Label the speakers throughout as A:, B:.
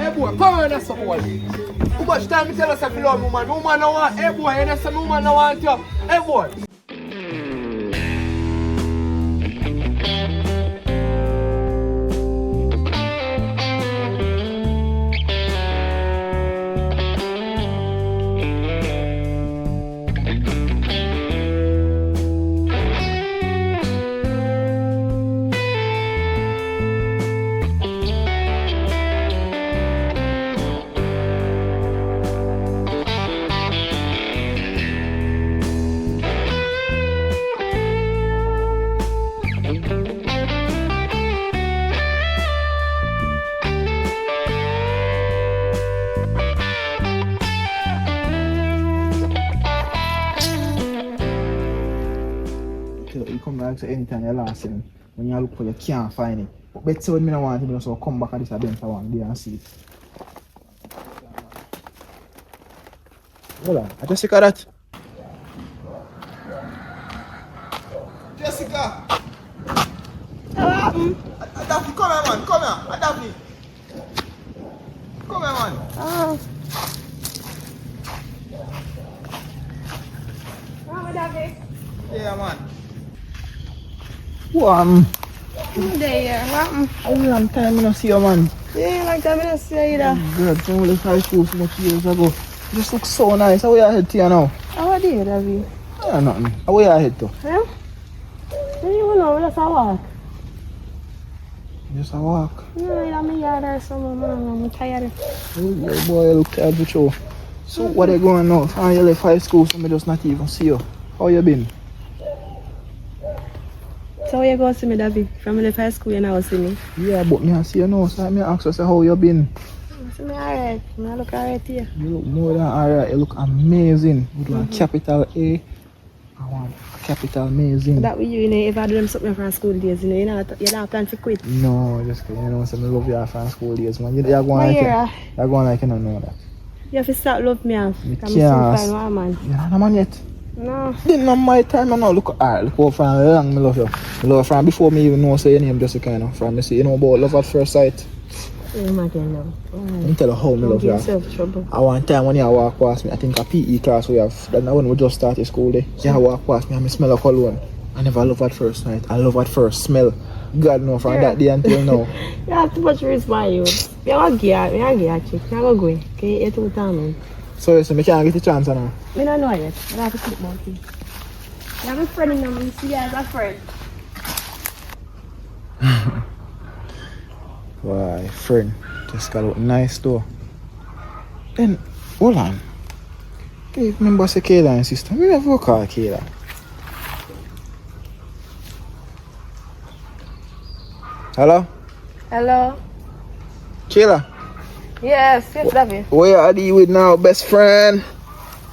A: Hey boy, come on and support. How much time you tell us if you love woman? Woman no want. Hey boy, you know some woman no want you. Hey boy.
B: You come back to anytime you lost him. When you look for you can't find it. But better when me don't want him, so come back at this event one day and see it. Hold on, Jessica that. Jessica! Davi, come here man, come here. Davi. Come here man.
C: Davi.
B: Yeah man.
C: There,
B: How long time I don't see you man?
C: yeah, like I don't see you either.
B: Good, I was high school so much years ago. You just look so nice. How are you head to you now?
C: How are you, Davi?
B: Yeah, nothing. How are you head to?
C: Huh? Don't you know, we just a walk.
B: Just a walk.
C: No, I'm here or something, man. I'm tired.
B: Oh boy, you look tired with you. So what are you going now? Finally you left high school so I just not even see you. How you been?
C: So where you go see me, Davi? From the high school, you now see me?
B: Yeah, but me I see you now, so I ask you how you been.
C: See me alright. I look alright here.
B: You look more than alright, you look amazing. With one capital A. I want capital amazing.
C: That with you, you know, if I do them something from school days, you know, you don't plan to quit.
B: No, just kidding. You know, so I love you from school days, man. You're going like you're going like you don't know that.
C: You have to start love me off.
B: Me
C: I'm still fine, one man.
B: You're not a man yet.
C: No.
B: Didn't know my time, I know. Look how from long I love you. I love you from before me even know say your name, just a kind of from me say you know about love at first sight.
C: Imagine now.
B: Let me tell you how me love you.
C: Trouble.
B: I one time when you walk past me, I think a PE class we have, that when we just started school there, you walk past me and me smell a cologne. I never love at first sight, I love at first smell. God know from that day until now.
C: You have too much risk by you. You are gear, you are gear chick. You are going. Okay, you two time.
B: So you say me can't get a chance now?
C: I don't know yet. I have to think about it. I have a friend in them. You see as a friend.
B: Why, friend, just got look nice though. Then, hold on. Okay, remember say Kayla and sister. We never call Kayla. Hello?
C: Hello?
B: Kayla?
C: Yes, yes, Davi.
B: Where are you with now, best friend?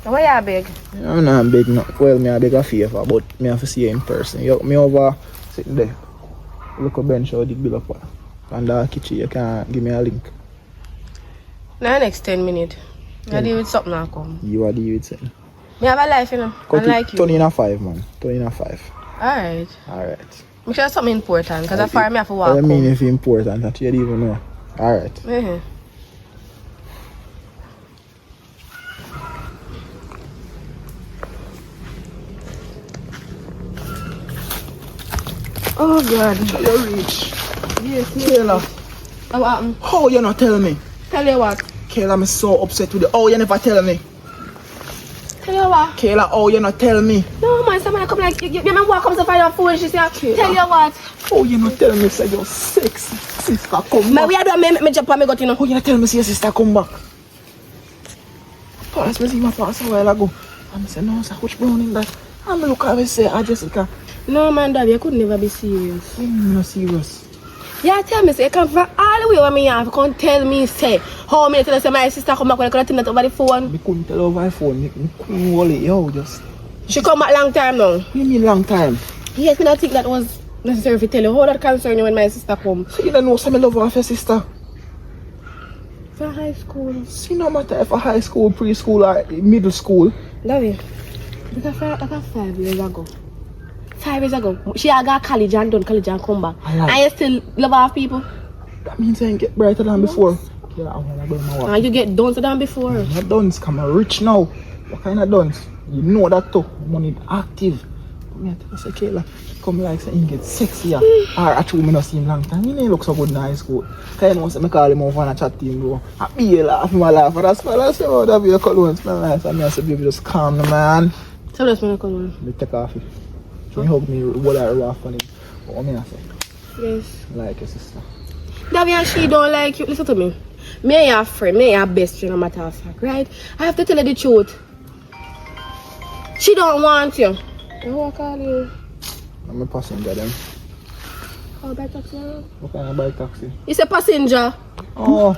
C: Where you big?
B: I'm not big no. Well, me a beg a favor, but me have to see you in person. You me over sitting there. Look a bench or the bill up and the kitchen. You can give me a link.
C: No, next 10 minutes. I deal with something now come.
B: You are deal with something.
C: Me have a life, you know. I like you.
B: Turn in a 5, man. Turn in a 5.
C: Alright.
B: Alright.
C: Make sure something important, because I far me have to walk
B: I mean
C: home.
B: if it's important that you don't even know. Alright.
C: Mm-hmm. Oh God.
B: You reach.
C: Yes,
B: Kayla.
C: What happened?
B: How you not tell me?
C: Tell you what?
B: Kayla, I'm so upset with you. Oh, you never tell me.
C: Tell you what?
B: Kayla, oh, you not tell me.
C: No man, someone come like you me walk comes to find your phone, she say, tell you what?
B: Oh, you not tell me say your sexy sister come back.
C: We are doing me jump on me got you know.
B: Oh, you not tell me say your sister come back. Pass me see my pass a while ago. And I say, no, sir, which brown in that? And I look at me say, Jessica.
C: No man, Davi, you could never be serious.
B: I'm not serious.
C: Yeah, tell me, say, you come from all the way where me have, you can't tell me, say, how many tell say my sister come back when I could tell that over the phone.
B: I couldn't tell over the phone. I couldn't hold it, yo, just.
C: She come back long time now.
B: You mean long time?
C: Yes, me not think that was necessary to tell you. How that concern you when my sister come?
B: So you don't know some love of your sister?
C: For high school.
B: See, no matter if a high school, preschool, or middle school.
C: Davi, that's 5 years ago. 5 years ago, she had got college and done college and come back.
B: I like.
C: And you still love our people?
B: That means I ain't get brighter than before. Yeah, I'm gonna go in my work.
C: And you get done to them before.
B: Not dance, come on, rich now. What kind of dance? You know that too. Money active. But me, I tell you, say, Kayla, come like say, he get sexier. Or actually, me not see him long time. He didn't look so good in high school. Cause you know, say, me call him over and I chat to him, bro. I be laugh, my laugh. And that's why I say, oh, that be a cologne smell nice. And I say, baby, just calm the man.
C: So that's when I come on.
B: They take off it. So he hug me, roll that rough on him. But what me I say?
C: Yes.
B: I like your sister.
C: Davi and she don't like you. Listen to me. Me and your friend, me and your best friend, no matter of fact, right? I have to tell her the truth. She don't want you. Who I call you?
B: I'm a passenger then.
C: Call by taxi.
B: What kind of bike taxi?
C: It's a passenger.
B: Oh,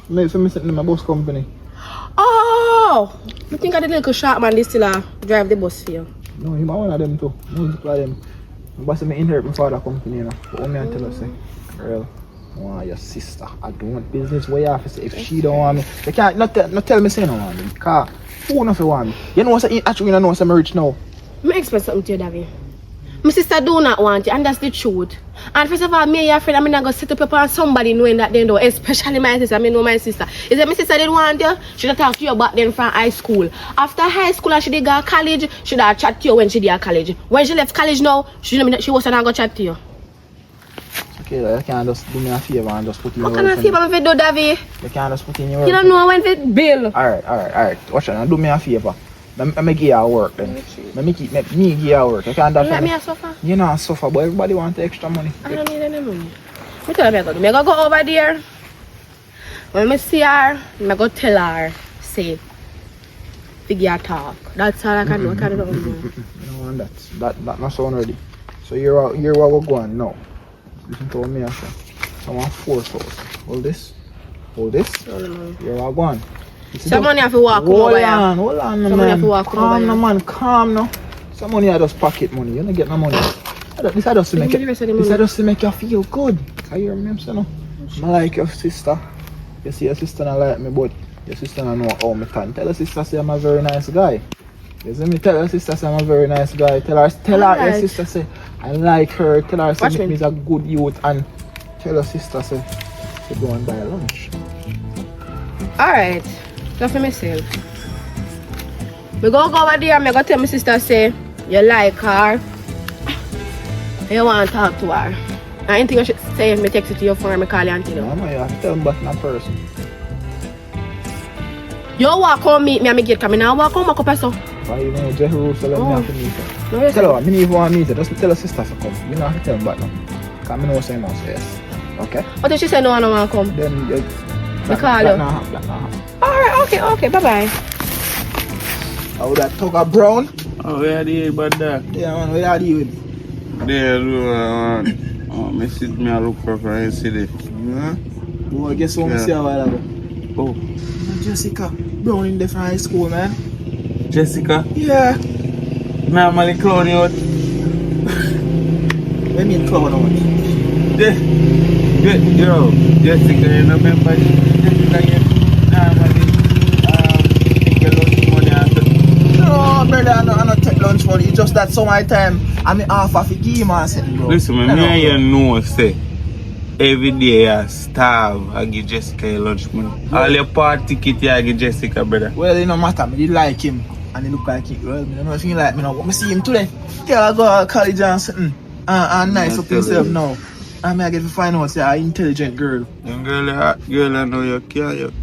B: me sitting in my bus company.
C: Oh! I think I the little sharp man, they still drive the bus for you.
B: No, him one of them too. Multiply them. But say me inherit my father company, you know. But what me I tell her say, girl, I want your sister. I don't want business way off. Say if she don't want me, they can't not tell me say no want me. Cause who not want me? You know what I actually know I'm rich now.
C: Let me explain something to you, Davi. My sister do not want you, and that's the truth. And first of all, me and your friend, I'm not going to sit up upon somebody knowing that they know, especially my sister. I know my sister. Is that my sister didn't want you? She would talk to you back then from high school. After high school and she did go to college, she would chat to you when she did at college. When she left college now, she wasn't going to chat to you.
B: Okay, like, you can't just do me a favor and just put in your
C: What kind of favor if you do, Davi?
B: You can't just put in your work.
C: You don't know when it bill.
B: Alright. Watch out, do me a favor. Let me give you work then. Let me give you work. You can't
C: Let me suffer.
B: You know suffer, but everybody wants extra money.
C: I don't need any money. I tell her I go go over there. When I see her, I go tell her, say, figure talk. That's all I can do. I can't do nothing more.
B: You know, and that not sound ready. So you're what we're going now. Listen to what me I say. Someone force us. Hold this. You're what going.
C: Someone have to walk over here.
B: Hold on, man. Calm no man, calm no. Some money I just pocket money. You don't get no money. This I just to make you feel good. Can you remember so no? I like your sister. You see your sister not like me, but your sister don't know how me can. Tell your sister say I'm a very nice guy. You see me tell your sister say I'm a very nice guy. Tell her your sister say I like her. Tell her say me is a good youth, and tell your sister say she go and buy lunch.
C: Alright. That's for myself. We go over there and I go tell my sister say you like her. You want to talk to her. I ain't think I should say if I text it to your phone and call you and tell you.
B: No, you have to tell them but not person.
C: You walk home meet me and I get coming now. Walk home back up or so.
B: Why you know Jerusalem me have to meet her?
C: No, yes,
B: tell her, me even want to meet her. Just tell her sister to come. You don't have to tell them but no. Because I know say no, so yes. Okay?
C: What if she say no, I don't want to come?
B: Then you
C: call her. Alright, okay, bye-bye.
B: Oh, that Toga Brown?
D: Oh, where are you about that?
B: Yeah, man, where are you with?
D: There, man. Oh, me sit me and look for a city. Yeah?
B: Boy, guess what I see a while ago?
D: Oh,
B: Jessica Brown in different high school, man.
D: Jessica?
B: Yeah.
D: Normally clown you out.
B: What do you mean clown out?
D: Yo, Jessica, you know remember Jessica, you normally take your lunch money after.
B: No, brother, I don't take lunch money. It's just that some of my time, I'm half of a game or something, bro.
D: Listen, me and you know, say, every day I starve, I give Jessica your lunch money. All your party ticket, I give Jessica, brother.
B: Well, it don't matter. Me like him, and he look like him. Well, I don't know if he like me now, but I see him today. Yeah, I go to college and something, and nice up himself now. I get to find out say an intelligent girl.
D: Young girl, I know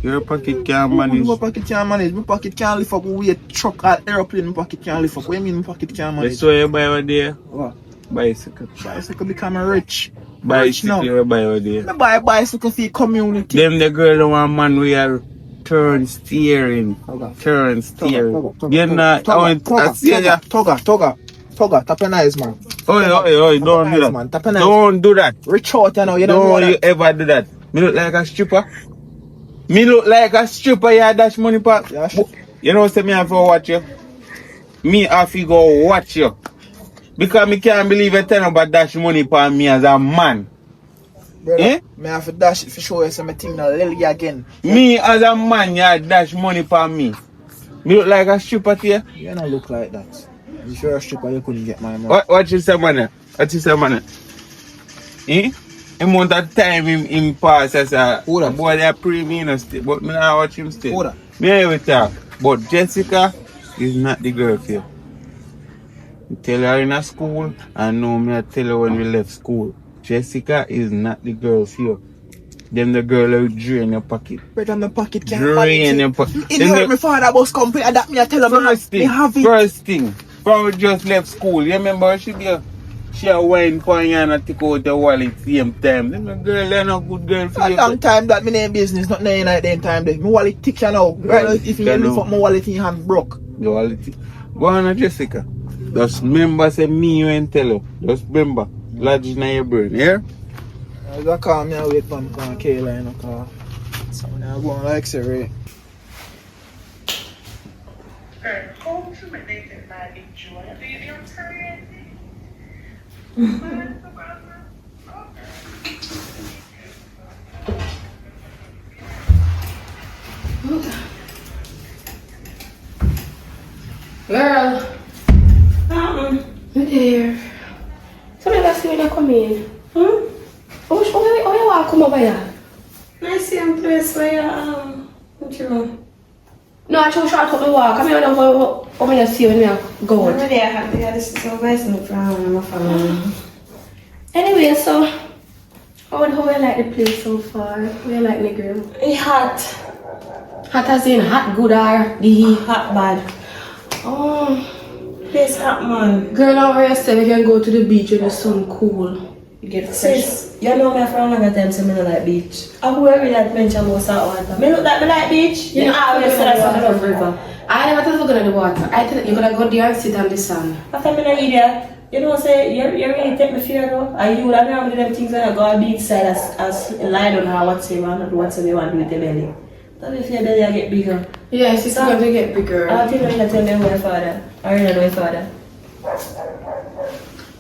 D: your pocket can't manage.
B: My pocket can't manage. My pocket can't lift up. We a truck or aeroplane. My pocket can't lift up. What do you mean my pocket can't manage?
D: That's why you buy over there.
B: What?
D: Bicycle.
B: Bicycle become rich.
D: Bicycle you buy over there.
B: I buy a bicycle for the community.
D: Them the girl don't want man we are turn steering. Turn steering. You know,
B: Toga, tap your eyes, man.
D: Oi, don't do that.
B: Man.
D: Don't do that.
B: Reach out, you know. You
D: Don't you ever do that. Me look like a stripper. You dash money pack.
B: Yeah,
D: you know say me have to watch you. Me have to go watch you. Because me can't believe you tell about dash money for me as a man.
B: Brother,
D: Eh?
B: me have to dash it for show you something now lily again.
D: Me as a man, you dash money for me. Me look like a stripper to you?
B: You don't look like that. If you're a stripper, you couldn't get my money.
D: What you say, man? What you say, man? Eh? amount of time him pass as a
B: Who that?
D: boy that pre me no stay. But me not watch him stay.
B: Who that?
D: Me ever talk. But Jessica is not the girl for you. I tell her in a school, and now me I tell her when we left school. Jessica is not the girl for you. Them the girl who drain your pocket.
B: Right on my pocket can't
D: Drain your pocket.
B: In Europe, my father bus company and that me I tell him me have it.
D: First thing, from we just left school. You remember she wine for you and take out the wallet same time. Them the girl they're not good girl for
B: A
D: you.
B: long time that me name business, not name like them time there. My wallet tick you now. Right. If you lift up my wallet in your hand broke.
D: The wallet. Go on Jessica. Just remember say me you ain't tell you. Just remember. Lodge in your brain, yeah?
B: I just call me and wait for me to Kayla, you know, cause someone else going like say, right?
E: Home to my native body joy. Do you feel tired?
C: Girl. I'm there. So never see when you come in. Oh, you want to come over here?
F: I see a place where what you know?
C: No, I should short up the walk. I'm going to come and see when you go out.
F: Already I have this supervising from my family.
C: Anyway, so how you like the place so far? How you like the girl?
F: It's hot.
C: Hot as in hot, good or the heat?
F: Hot bad.
C: Oh,
F: Place hot man.
C: girl, I already said we can go to the beach when the sun cool. You get fresh.
F: Sis, you know me for a longer time so I don't like beach. I go every adventure go salt water. Me look like me like beach. You know I always say that's on the river.
C: I never thought looking at the water. I thought you're gonna go there and sit on the sun.
F: After me not idiot. You know say you really take me fear though. And you that normally them things when I go be inside as lie down or whatever and do whatever you want to do with the belly. That if your belly get bigger.
C: Yes, it's going to get bigger.
F: I think I'm gonna tell me my father. I already know my father.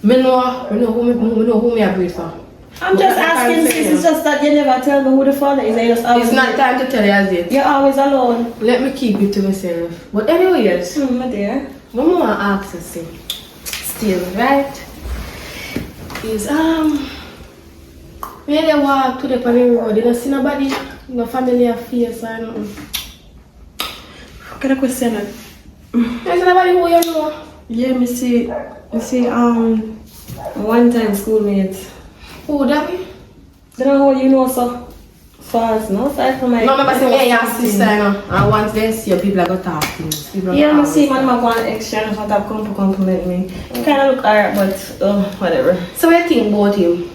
C: I know who me agree for.
F: I'm just asking sis, it's just that you never tell me who the father is. I just always
C: It's not time to tell you as yet.
F: You're always alone.
C: Let me keep it to myself. But anyways,
F: My dear.
C: one more ask to say. Still, right? Is when they walk to the road, you don't see nobody, no familiar face or nothing.
F: What kind of question?
C: There's nobody who you know.
F: Yeah, me see, one time schoolmates.
C: Who, Davi?
F: Don't know how you know so fast, no? Aside from my...
C: No, remember say me and your sister, you know. And once they see you, people are going to talk to you.
F: Yeah, me see man go on extra and have come to compliment me. He kind of look alright, but whatever.
C: So what do you think about him?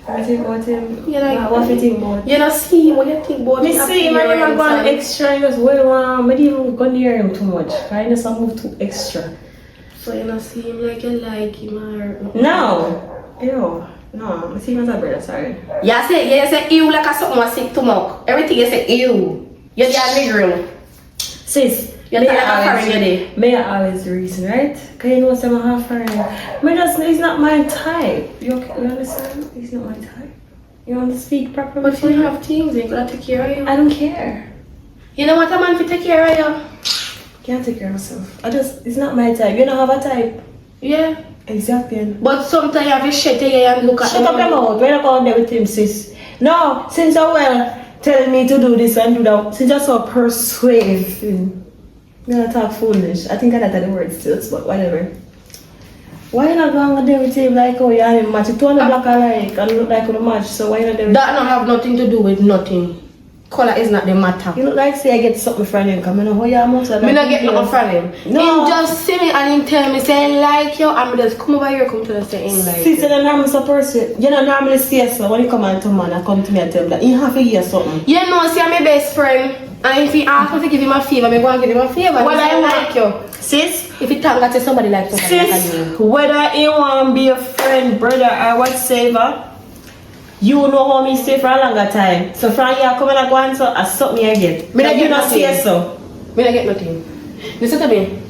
F: What do you think about him?
C: You like
F: what do you think about him?
C: You don't see him, what you think about
F: Me
C: him?
F: see man, you go on extra and just wait around. I didn't even go near him too much. I just move too extra.
C: So you don't see him like you like him or...
F: No. Ew. No, I see him as a brother, sorry.
C: You say ew like a something was sick to mock. Everything you say ew. You're the only girl.
F: Sis,
C: You're
F: may
C: like a
F: I
C: foreign lady.
F: may I always the reason, right? Because you know some of her foreign. He's not my type. You understand? He's not my type. You want to speak properly?
C: But you have things, you gotta take care of you.
F: I don't care.
C: You know what a man to take care of you?
F: Can't take care of myself. It's not my type. You don't have a type.
C: Yeah.
F: Exactly.
C: But sometimes you have to shut your ear and look at
F: Shut up your mouth. We're not going there with him, sis. No, since you're telling me to do this and do that, since you're so persuasive, you're not talk foolish. I think I got the word still, but whatever. Why you not going there with him like oh yeah him match? You turn the black alike and look like the match, so why you not there with
C: that don't have nothing to do with nothing. Color is not the matter.
F: You look like say I get something from him, because I know how you most of
C: Me not get nothing from him.
F: No.
C: Him just see me and him tell me say I like you and me just come over here come to the say him like
F: See,
C: you.
F: so the normal so person, you don't normally see so when you come on to man and come to me and tell me that you have to hear something.
C: You know, see I'm my best friend. And if he ask me to give him a favor, I'm going to give him a favor.
F: Well,
C: I
F: I
C: like you.
F: Sis,
C: If you talk that to somebody like somebody like
F: sis,
C: you.
F: whether you want to be a friend, brother, or whatsoever, you know how me stay for a longer time. So from here, come and go and so I suck me again.
C: Me not
F: you
C: get
F: not see
C: nothing.
F: so.
C: Me not get nothing. Listen to me.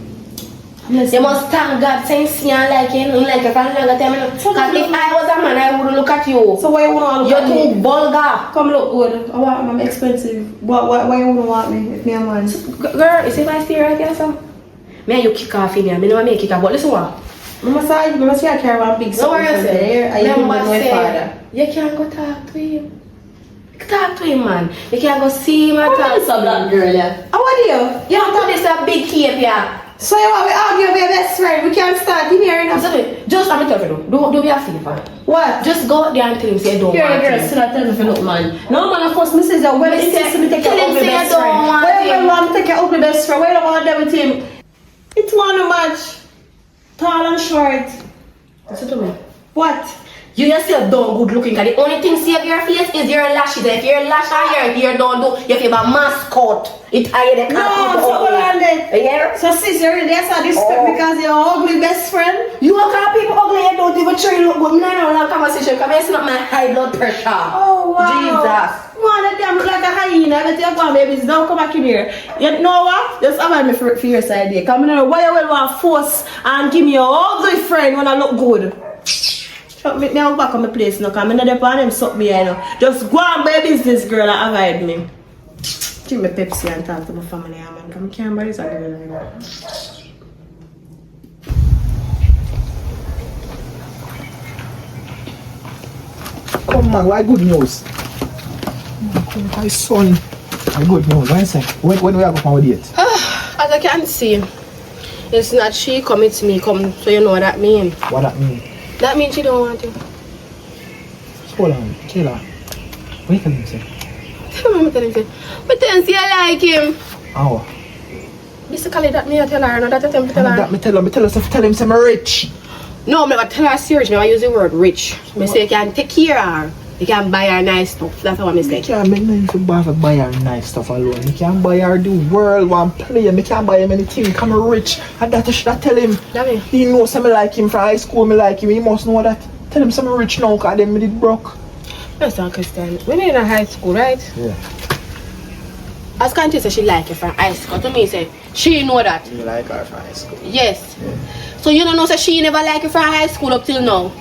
C: You must thank God saying see and like you know, like you for a longer time. Because if I was a man, I wouldn't look at you.
F: So why you want to look
C: You're
F: at me?
C: too vulgar.
F: Come look good. I want I'm expensive. Why you want to want me if me a man?
C: Girl, you see if I stay right here, so me and you kick off in here. Me know I make kick off. But listen what?
F: I must carry one big
C: No worry,
F: there. I
C: remember
F: my
C: say,
F: father.
C: you can't go talk to him. Talk to him, man. You can't go see him and talk to him.
F: Black girl, yeah. How are you?
C: You don't this a big cape, yeah.
F: So you want we argue with your best friend? We can't start in here, you know?
C: So, just I'm tell you, don't be a favor.
F: What?
C: Just go out there and tell him say you don't
F: Girl,
C: want
F: girl,
C: him.
F: still not tell me if you look, man. No, man, of course, me says that when
C: Me
F: he
C: say-
F: says me take your
C: tell him
F: ugly
C: say you
F: best
C: don't
F: friend.
C: want
F: Where
C: him.
F: you want to take your ugly best friend? Where you don't want to do with him? It's one match. Tall and short.
C: Listen to me.
F: What?
C: You yourself don't good looking, cause the only thing save your face is your lashes. And if your lash and your hair don't do, you have a mascot. It higher than
F: No, so hold on then.
C: Yeah?
F: So sis, you really that's how disrespect because you're ugly best friend?
C: You want call people ugly, you don't even try to look good. Me not know long conversation, because it's not my high blood pressure.
F: Oh wow.
C: Jesus.
F: Man, that damn look like a hyena. But you go on, babies. Don't come back in here. You know what? Just avoid me for your side there. Come in here. Why you will want to force and give me your ugly friend when I look good? Shut me now back on my place now. Come in there and them suck me, you know. Just go on my business, girl, and avoid me. Drink my Pepsi and talk to my family, man. Come here, buddies, and do it like that.
B: Come on, why good news? My son. Why good news? Why say? When we are going for our date?
C: As I can see, it's not she come, it's me come. So you know what that mean.
B: What that mean?
C: That means she don't want you.
B: Hold on, tell her. What you tell him say?
C: Tell me, tell him, say. But then see I like him.
B: How?
C: Basically that me I tell her, no that I tell her.
B: That me tell him say I'm rich.
C: No, I never tell her serious, I use the word rich. I say you can take care of her. You can buy her nice stuff. That's what I
B: You
C: say.
B: can't make nothing for buy her nice stuff alone. You can't buy her the world one play. You can't buy him anything. Come rich. And that you should tell him.
C: Davi.
B: He knows me like him from high school. Me like him. He must know that. Tell him I'm rich now because then me did broke.
C: Listen, Christian, when you're in high school, right?
B: Yeah.
C: As Kanti say she like you from high school. To me, say she know that.
B: You like her from high school?
C: Yes. So you don't know say she never like you from high school up till now.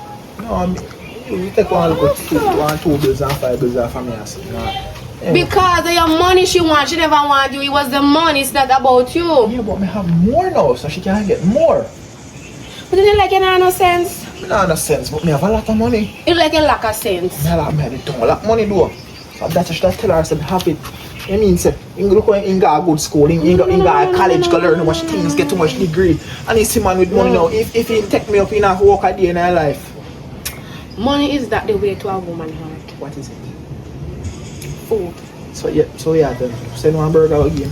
B: No, I mean, you take one look at 2 bills and 5 bills off of me. I say, no. Yeah.
C: Because of your money she wants, she never want you. It was the money, it's not about you.
B: Yeah, but me have more now, so she can get more.
C: But you like you have no sense.
B: Me not no sense, but me have a lot of money.
C: It like a lack of sense.
B: Me don't a lot of money though. So that you should tell her, say, have it. I mean, say, you look when you got a good school, you got a college, go learn too much things, get too much degree. And you see man with money now, if he take me up in a work a day in her life.
C: Money is that the way to a woman's heart.
B: What is it?
C: Food.
B: So yeah, then send one burger again.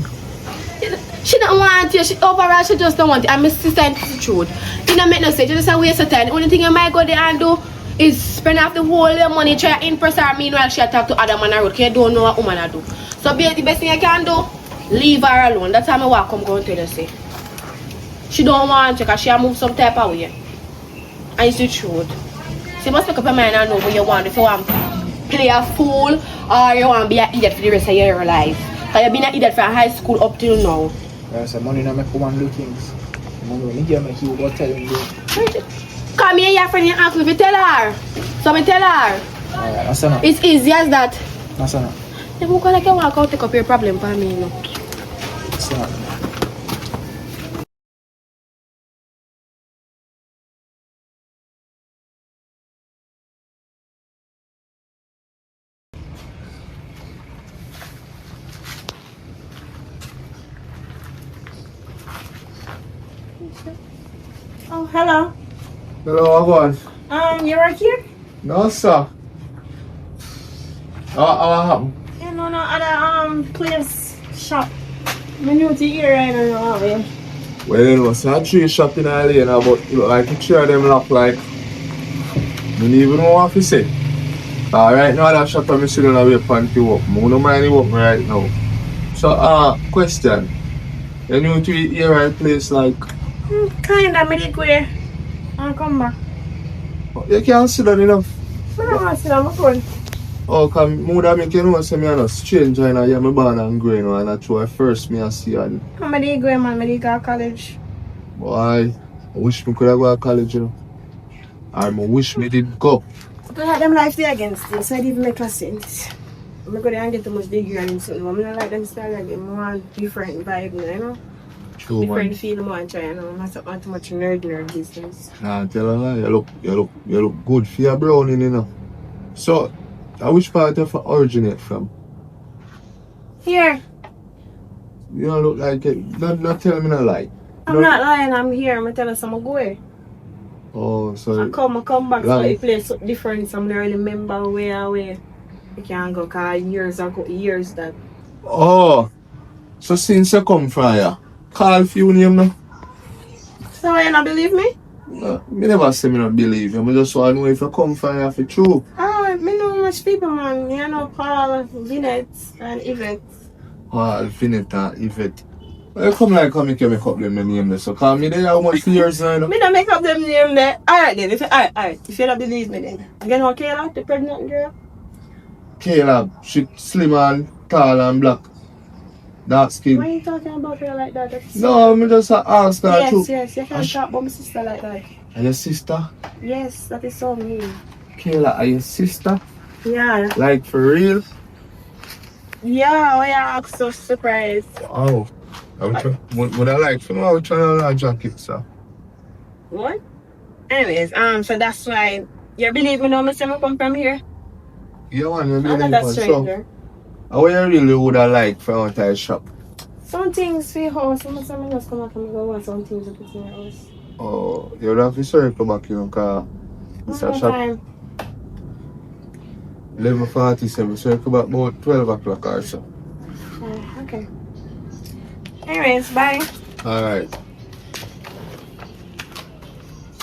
C: She don't want you. Overall, she just don't want you. And my sister is the truth. It don't make no sense. You just a waste of time. The only thing you might go there and do is spend off the whole of your money, try to impress her. Meanwhile, she talk to other man on the road because you don't know what woman do. So the best thing you can do, leave her alone. That's how I walk come go and tell her say. She don't want you because she move some type of way. And it's the truth. So you must make up your mind and know what you want. If you want to play a fool or you want to be an idiot for the rest of your life. Because you've been an idiot from high school up till now.
B: I say money not make one do things. Money when you give me you go tell him do.
C: Come here, your friend, and ask me if you tell her. So I tell her.
B: Alright, that's enough.
C: It's easy as that.
B: That's enough.
C: Then you go like you walk out, take up your problem for me, you know.
B: That's enough.
F: Oh, hello.
A: Hello, what?
F: You work here?
A: No, sir. What happened?
F: Yeah, no, other place shop. I'm new to here right now, yeah.
A: Well, you know, so I 3 shops in a lane, but look like the 3 of them look like I don't even know what to say. Right now, that shop I'm sitting away from the work. I don't mind the work right now. So, question. You new to here right place like
F: Kinda, me did go there. I'll come back.
A: you can't sit down enough.
F: I don't want to sit on my phone.
A: Oh, cause me would make you know say me a no stranger in a year me born and grow, you know, and that's why first me a see and
F: I did go, man. I did go to college.
A: boy, I wish me could have go to college, you know. Or I wish me did go.
F: But I had them life there against this, so it didn't make no sense. I'm going to get too much degree and something. I'm not like them style again. I want different vibe, you know?
A: True,
C: different
A: man.
C: field man try, you know. Not too much nerd business.
A: Nah, tell her lie. You look good for your browning, you know. So, which part of it originate from?
C: Here.
A: You don't look like it. Not tell me no lie.
C: I'm not lying, I'm here. I'm telling you some go.
A: Oh, so
C: I come back so
A: Like-
C: the place so different. So I don't really remember where you can't go cause years that.
A: oh, so since you come from here, call few name now.
C: So you not believe me?
A: Me never say me not believe you. I just want to know if you come from here for true.
C: Oh, me know much people man. You know Paul, Vinette and Yvette.
A: Oh, Finette and Yvette. Well, come like come make up them name there. So call me there how much years now, you know?
C: Me don't make up them name there. Alright then, alright. If you don't believe me then. You know Kayla, the pregnant girl?
A: Caleb, she slim and tall and black. Dark skin.
C: Why are you talking about her like that? That's
A: No, me just ask her
C: yes,
A: too.
C: yes, you can't talk about my sister like that.
A: Are your sister?
C: Yes, that is so mean.
A: Kayla, are your sister?
C: Yeah.
A: Like for real?
C: Yeah, why you act so surprised?
A: Oh. Would I like to know which one of that jacket, sir?
C: What? Anyways, so that's why you believe me now, me say me come from here?
A: You want to
C: I'm
A: believe
C: not that
A: one, so
C: stranger.
A: how you really would have liked for out of shop?
C: Some things for your house, some just come back and go want some things to put in your house.
A: Oh, you would have to circle back, you know, because it's a
C: One
A: shop.
C: time.
A: 11:47, circle back about 12 o'clock or so.
C: Okay. Anyways, bye.
A: Alright.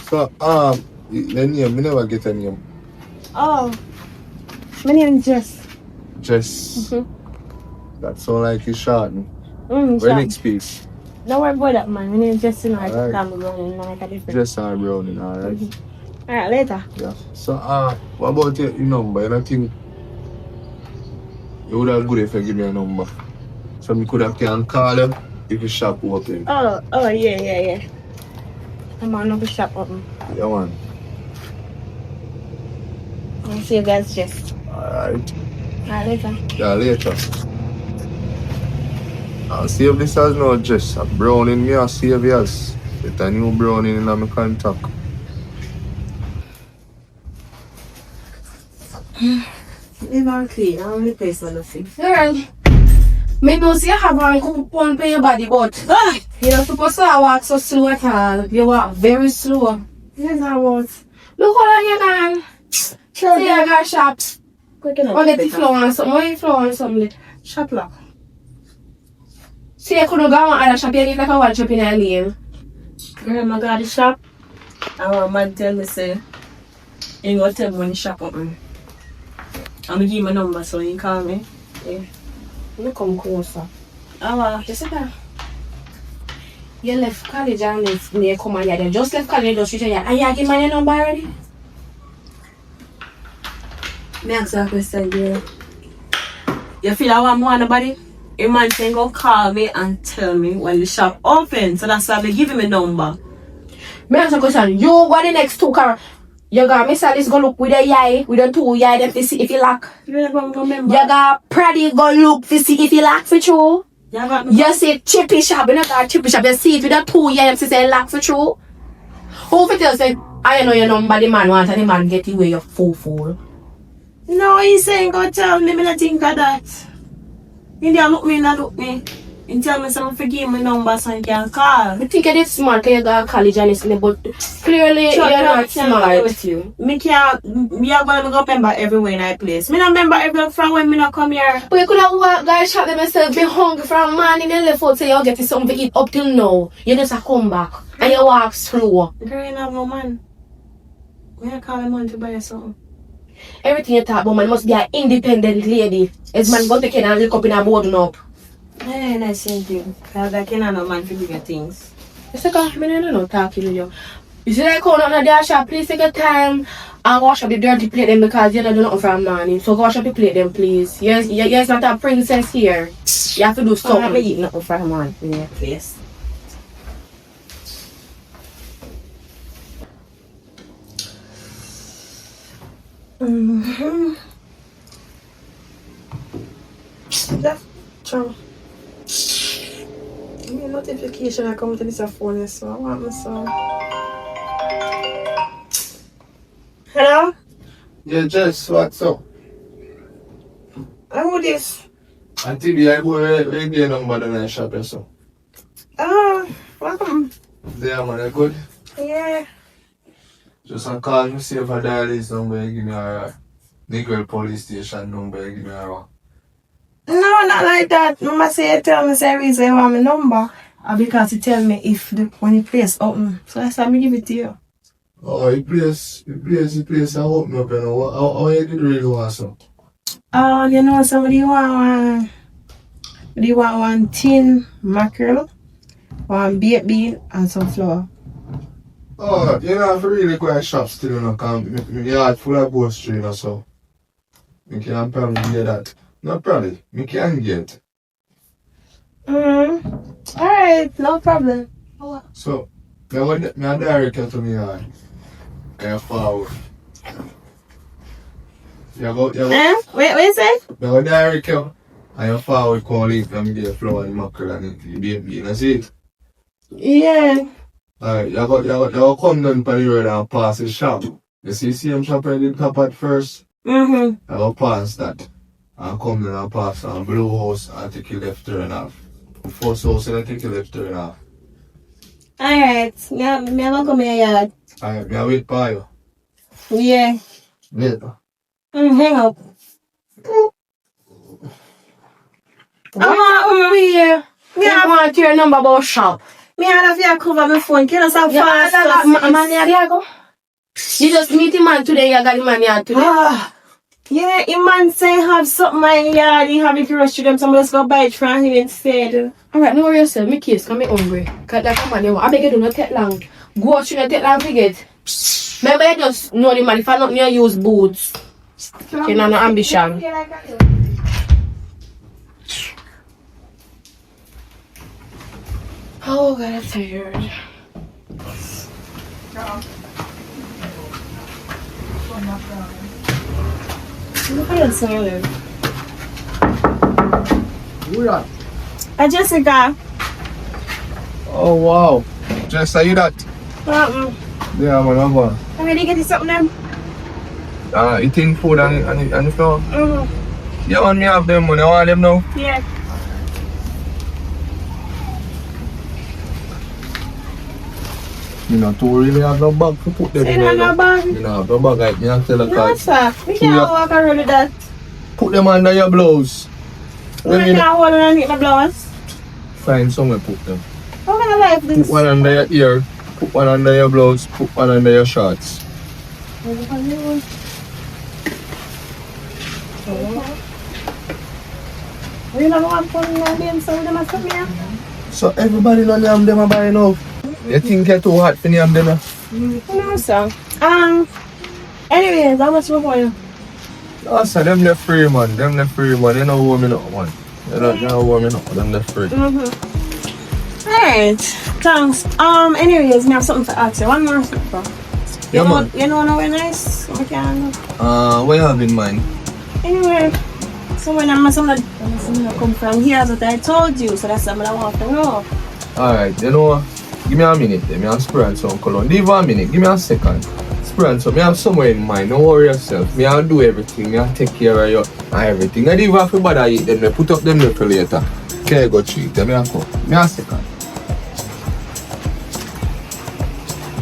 A: So, the name, me never get a name.
C: Oh, my name is Jess.
A: Just, that sound like it's short. When
C: Sure.
A: it speaks.
C: Don't worry about that, man. My name is Jess, you know, I
A: Alright.
C: just call me Brownie, like a different.
A: Just our browning, alright?
C: Alright, later.
A: Yeah. So, what about your number? You don't think it would have good if you give me a number? So, me could have can call you if the shop open.
C: Oh, yeah. I'm on the shop open.
A: You want?
C: I'll see you guys, Jess.
A: Alright.
C: Alright, later.
A: Yeah, later. I'll save this as no just a browning me, I'll save yours. Get a new browning in my contact.
C: Leave on clean. I only place on the thing.
G: Girl, me know see you have one coupon for your body, but you're not supposed to walk so slow at all. You walk very slow.
C: Yes, I was.
G: Look how long you gone.
C: Sure,
G: See you got shop.
C: quick enough.
G: Or get the flour and something. What you flour and something?
C: Shop lock.
G: See you couldn't go on other shop. You live like a one shop in a lane.
F: Girl, I got the shop. And my man tell me, say, you go tell me when the shop open. I'm gonna give you my number so you can call me. Yeah.
G: You come closer.
F: You see that?
G: You left college and you come and you just left college, just reach here. And you give me your number already?
F: Me ask you a question, girl. You feel I want more nobody? A man can go call me and tell me when the shop open. So that's why I'm giving me number.
G: Me ask you a question. You go the next 2 car. You got Miss Alice go look with the eye, with the 2 eye, them to see if you lock.
F: You really want to remember?
G: You got Praddy go look to see if you lock for true.
F: You got me.
G: You see Chippy shop, you know got Chippy shop, you see it with the 2 eye, them to say lock for true. Who if you say, I know your number, the man wants and the man get you where you fool.
F: No, he's saying go tell me, me not think of that. You don't look me, not look me. You tell me someone forgive me number so you can call.
G: I think you're smart because you got college and it's but clearly
F: Sure,
G: you're not
F: I can't go
G: smart.
F: with you. Me can't, me are going to go member everywhere in that place. Me not member everywhere from when me not come here.
G: But you could have walked guys shop them yourself, be hungry from morning and left out say you get something to eat up till now. You just have come back and you walk slow.
F: Girl, you have no man. Me not call a man to buy you something.
G: Everything you talk about man must be an independent lady. As man go take care and look up in a board up.
F: Hey, nice same thing. Cause I can't no man for bigger things.
G: It's like, I don't know talking to you. You see like how on the shop, please take your time and wash up the dirty plate them because you don't do nothing from morning. So go wash up the plate them please. Yes, not a princess here. You have to do
F: So I'm not
G: something.
F: eating nothing from man in your place. That's true. Notification I come to this phone, so I want my son. Hello?
A: Yeah, Jess, what's up?
F: Who this?
A: Auntie, I go where the number than I shop so.
F: Welcome.
A: Yeah, man, you good?
F: Yeah.
A: Just a call me, see if I dial this number, you give me a Nigger police station number, you give me a rock.
F: No, not like that. Mama say tell me say reason you want my number. Because you tell me if when the place open. So that's why I give it to you.
A: Oh, the place, I open up, you know. How you did really want some?
F: You know somebody want one tin mackerel, one baked bean and some flour.
A: Oh, you know, if you really go to shop still, you know, because my yard full of ghost tree, you know, so I can probably get that. Not probably, I can get.
F: Alright, no problem.
A: So, I direct you to my yard. And forward.
F: What you say?
A: I direct you. And you forward call it and get flour and mackerel and the baked bean. That's it.
F: Yeah.
A: Alright, you go come down for the road and pass the shop. You see same shop I did top at first? I go pass that. And come down and pass on blue house and take your left turn off. First house and take your left turn off.
F: Alright. Yeah, I'm gonna come in your yard.
A: Alright, I wait for you.
F: Yeah.
A: Wait.
F: Hang up.
G: Yeah. I want your number about shop.
F: Me have to cover my phone. Can you stop fast?
G: Man, here go. You just meet the man today, you got the man here today.
F: Yeah, the man say have something in your yard. He have it to rush to them. Somebody just go buy it from him instead.
G: Alright, no worry yourself. Me case, because I'm hungry. Because that man, I beg you do not take long. Go out, you not take long to get. Remember, you just know the man. If I not you use boots. You know, no ambition. Oh God, I'm tired.
F: Look at that silent.
A: Who that?
F: Jessica.
A: Oh wow. Jess, are you that? Yeah, man, I'm going.
F: I'm ready to get you something then.
A: Eating food and the flour? Yeah, man, me have them, man. I want them now.
F: Yeah.
A: You know, to really have no bag to put them in there.
F: No bag?
A: You know, no bag, like, you have to tell a
F: No, sir. We can't walk around with that.
A: Put them under your blouse.
F: We can't hold underneath my blouse.
A: Find somewhere put them.
F: How can I like this?
A: Put one under your ear, put one under your blouse, put one under your shorts.
F: We don't want to put them so we must come here.
A: So everybody know them are buying off. You think you're too hot for them?
F: No, sir. Anyways, how much more you?
A: No, sir, them left free, man. Them left free, man. They don't warm me up, man. They don't warm me up. Them left free.
F: Alright. Thanks. Anyways, I have something to ask you. One more thing, bro.
A: Yeah, man.
F: You know nowhere nice? We can.
A: What you have in mind?
F: Anyway, so when I'm come from here, that's what I told you. So that's what I want to know.
A: Alright, you know what? Give me a minute then. Me have spray and some cologne. Leave a minute. Give me a second. Spray and some. Me have somewhere in mind. Don't worry yourself. Me have do everything. Me have take care of you and everything. I don't even have to bother eat them. Me put up them for later. Okay, go treat them. Me have come. Me have second.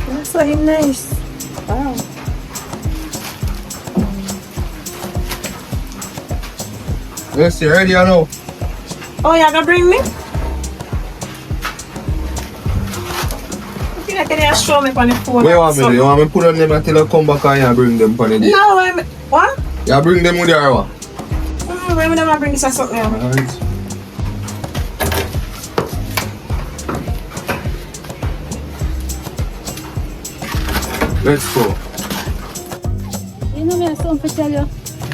F: That's so nice. Wow.
A: Yes, you ready or no?
F: Oh, you gonna bring me? Can you show me on the phone?
A: What you want me to do? You want me to put on them until I come back and you bring them on the day?
F: No, what?
A: You bring them with you or what?
F: When I bring this or something else.
A: Alright. Let's go.
H: You know me, I have something to tell you.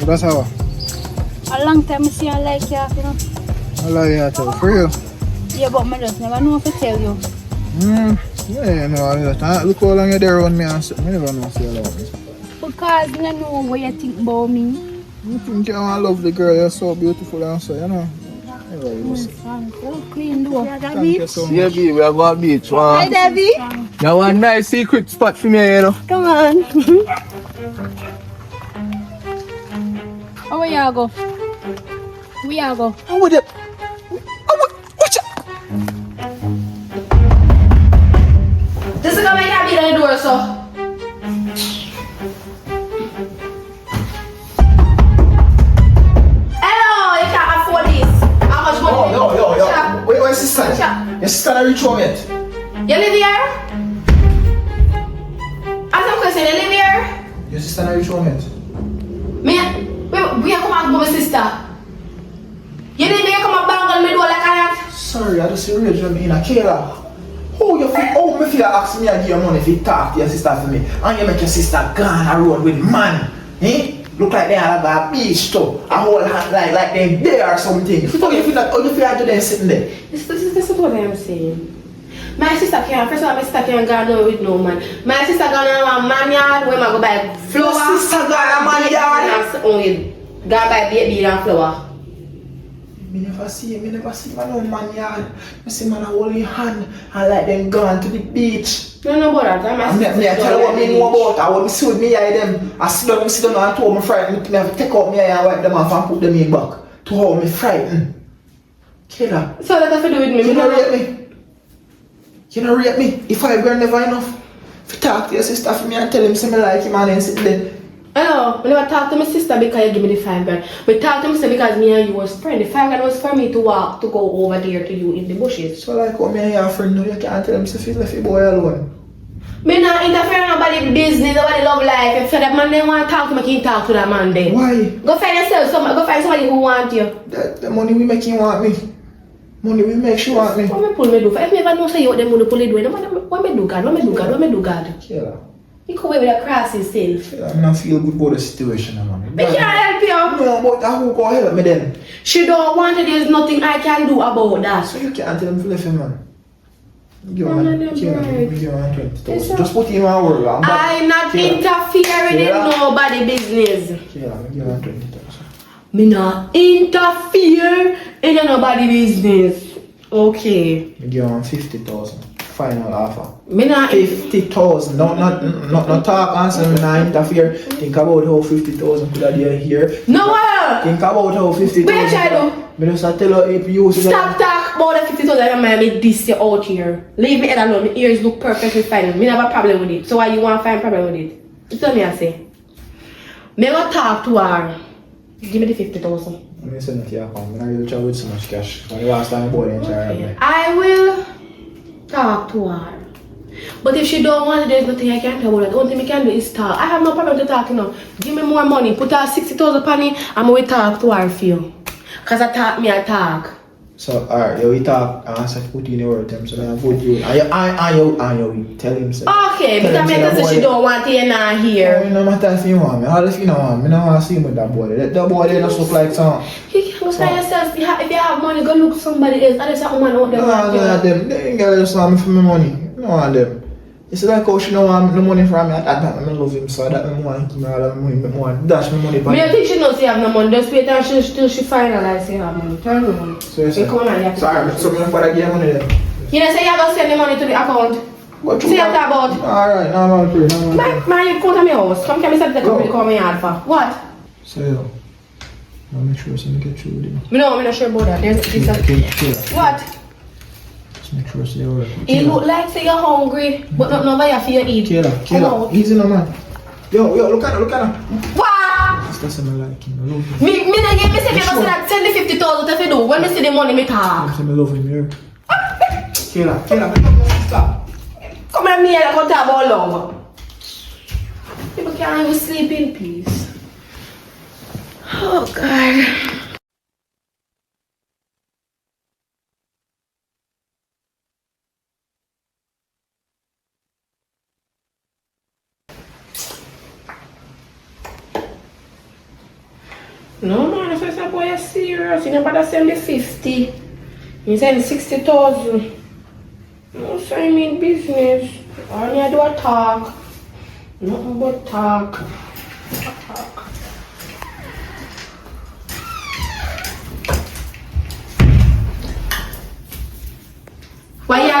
B: That's how.
H: A long time I see I like you, you know.
B: I like you too. For you?
H: Yeah, but I just never know what to tell you.
B: Yeah, no, look how long you're there around me and I never know if you love me.
H: Because I know what you think about me.
B: You think you love the girl, you're so beautiful and so, you know.
H: Clean door.
B: Thank you so much.
A: Yeah, baby, we are going to beach.
F: Hi, Debbie.
A: Now one nice secret spot for me, you know.
F: Come on.
H: Oh, where you go? Where you go?
B: How would it? Watch it.
C: This is gonna make that beat on the door, so. Hello, you can't afford this. How much money?
B: Yo. Where's sister?
C: Sure.
B: Your sister not reach home yet.
C: You live here? Ask some question, you live here?
B: Your sister not reach home yet.
C: We come out with my sister. You live here, come and bang on me door like that?
B: Sorry, I just see rage when me in a Kayla. How me feel ask me to give you money if you talk to your sister for me and you make your sister gone around with man? Eh? Look like they have a beach too. A whole hand like they there or something. You feel that how you feel to them sitting there?
C: This is what I'm saying. My sister can't, first of all, my sister can't go nowhere with no man. My sister gone on a man yard where I go buy flower.
B: Your sister gone a man yard?
C: Only go buy baby and flower.
B: Me never see man no man yard. I see man holding hand and like them gone to the beach.
C: No, about that. My sister.
B: I tell you what me know about. I want me see with me eye them. I sit down and told my friend me have to take out me eye and wipe them off and put them in back. To how me frightened. Killer.
C: So that have to do with me.
B: You don't rate me. You don't rate me. If I were never enough. If you talk to your sister for me and tell him say me like him and then sit there.
C: I never talk to my sister because you give me the 5 grand. But talk to my sister because me and you was friends. The 5 grand was for me to walk, to go over there to you in the bushes.
B: So like how me and your friend know you can't tell him to feel left your boy alone.
C: Me not interfere in nobody's business, nobody love life. If that man they want to talk to me, can talk to that man then.
B: Why?
C: Go find yourself go find somebody who want you.
B: The money we make him want me. Money we make she want me.
C: What me pull me do? If me ever know say you want them money pull it do, what me do God?
B: Killer.
C: You come away with a cross yourself.
B: I'm not feel good about the situation, man.
C: Me can't help you.
B: No, but who can help me then?
C: She don't want it, there's nothing I can do about that.
B: So you can't tell him to leave him, man. Give
C: I'm
B: him
C: not right.
B: 20,000. Just put him on work.
C: I'm not interfering in nobody business.
B: Yeah, give him 20,000.
C: Me not interfere in nobody business. Okay.
B: Give him 50,000. Final offer.
C: Me not
B: 50,000. Not talk answer. Me not interfere. Think about how 50,000 could have been here.
C: No.
B: Think about how 50,000.
C: Where should I do?
B: Me just tell her if you
C: Stop talk about the 50,000 and make this year out here. Leave me head alone. My ears look perfectly fine. Me have a problem with it. So why you want to find problem with it? You tell me I say. Me go talk to her. Give me the 50,000.
B: I'm saying that you come. I'm not really travel with so much cash. When the last time I bought it,
C: I will talk to her. But if she don't want it, there's nothing I can do about it. The only thing I can do is talk. I have no problem to talk, you know. Give me more money. Put her 60,000 upon it. I'm going to talk to her for you. Because I talk.
B: So, alright, we talk and I said put in the word to him. So I put you. And you tell him. So,
C: Okay, because I say she don't want it not here.
B: No matter if you want me. All if you don't want me. I don't want to see him with that boy. That boy they just look like some.
C: You can go find yourself. If you have money, go look somebody else. I just have money out there.
B: No, them. They ain't got to just want me for my money. No want them. It's like how she don't want no money from me. I love him, so that I want to give me all the money. I want dash my money back.
C: Me, I think she knows she have no money. Just wait until she finalize she have money. Turn the money.
B: So you say,
C: come on, you have to
B: sorry, so I'm going to give money then.
C: You know, say you have to send the money to the account.
B: What
C: See what about?
B: Alright, now I'm free.
C: Man, you come to my house. Come to me, say the company call me yard for. What?
B: So, I'll make sure so you get through with it.
C: I'm not sure about that. There's what?
B: Just make sure so you're right.
C: You look like say you're hungry, but not over here for you eat.
B: Kayla, easy no man. Yo, look at her.
C: What?
B: This doesn't like him. I love him.
C: Me not get me say me must that send the 50,000 if you do. When me see the money, me talk.
B: I love him here. Kayla, stop.
C: Come at me and I can talk about love. People can't even sleep in peace. Oh God. No man, if that boy is serious, you never send me 50. You send 60,000. No, so I mean business. I need to do a talk. Nothing but talk.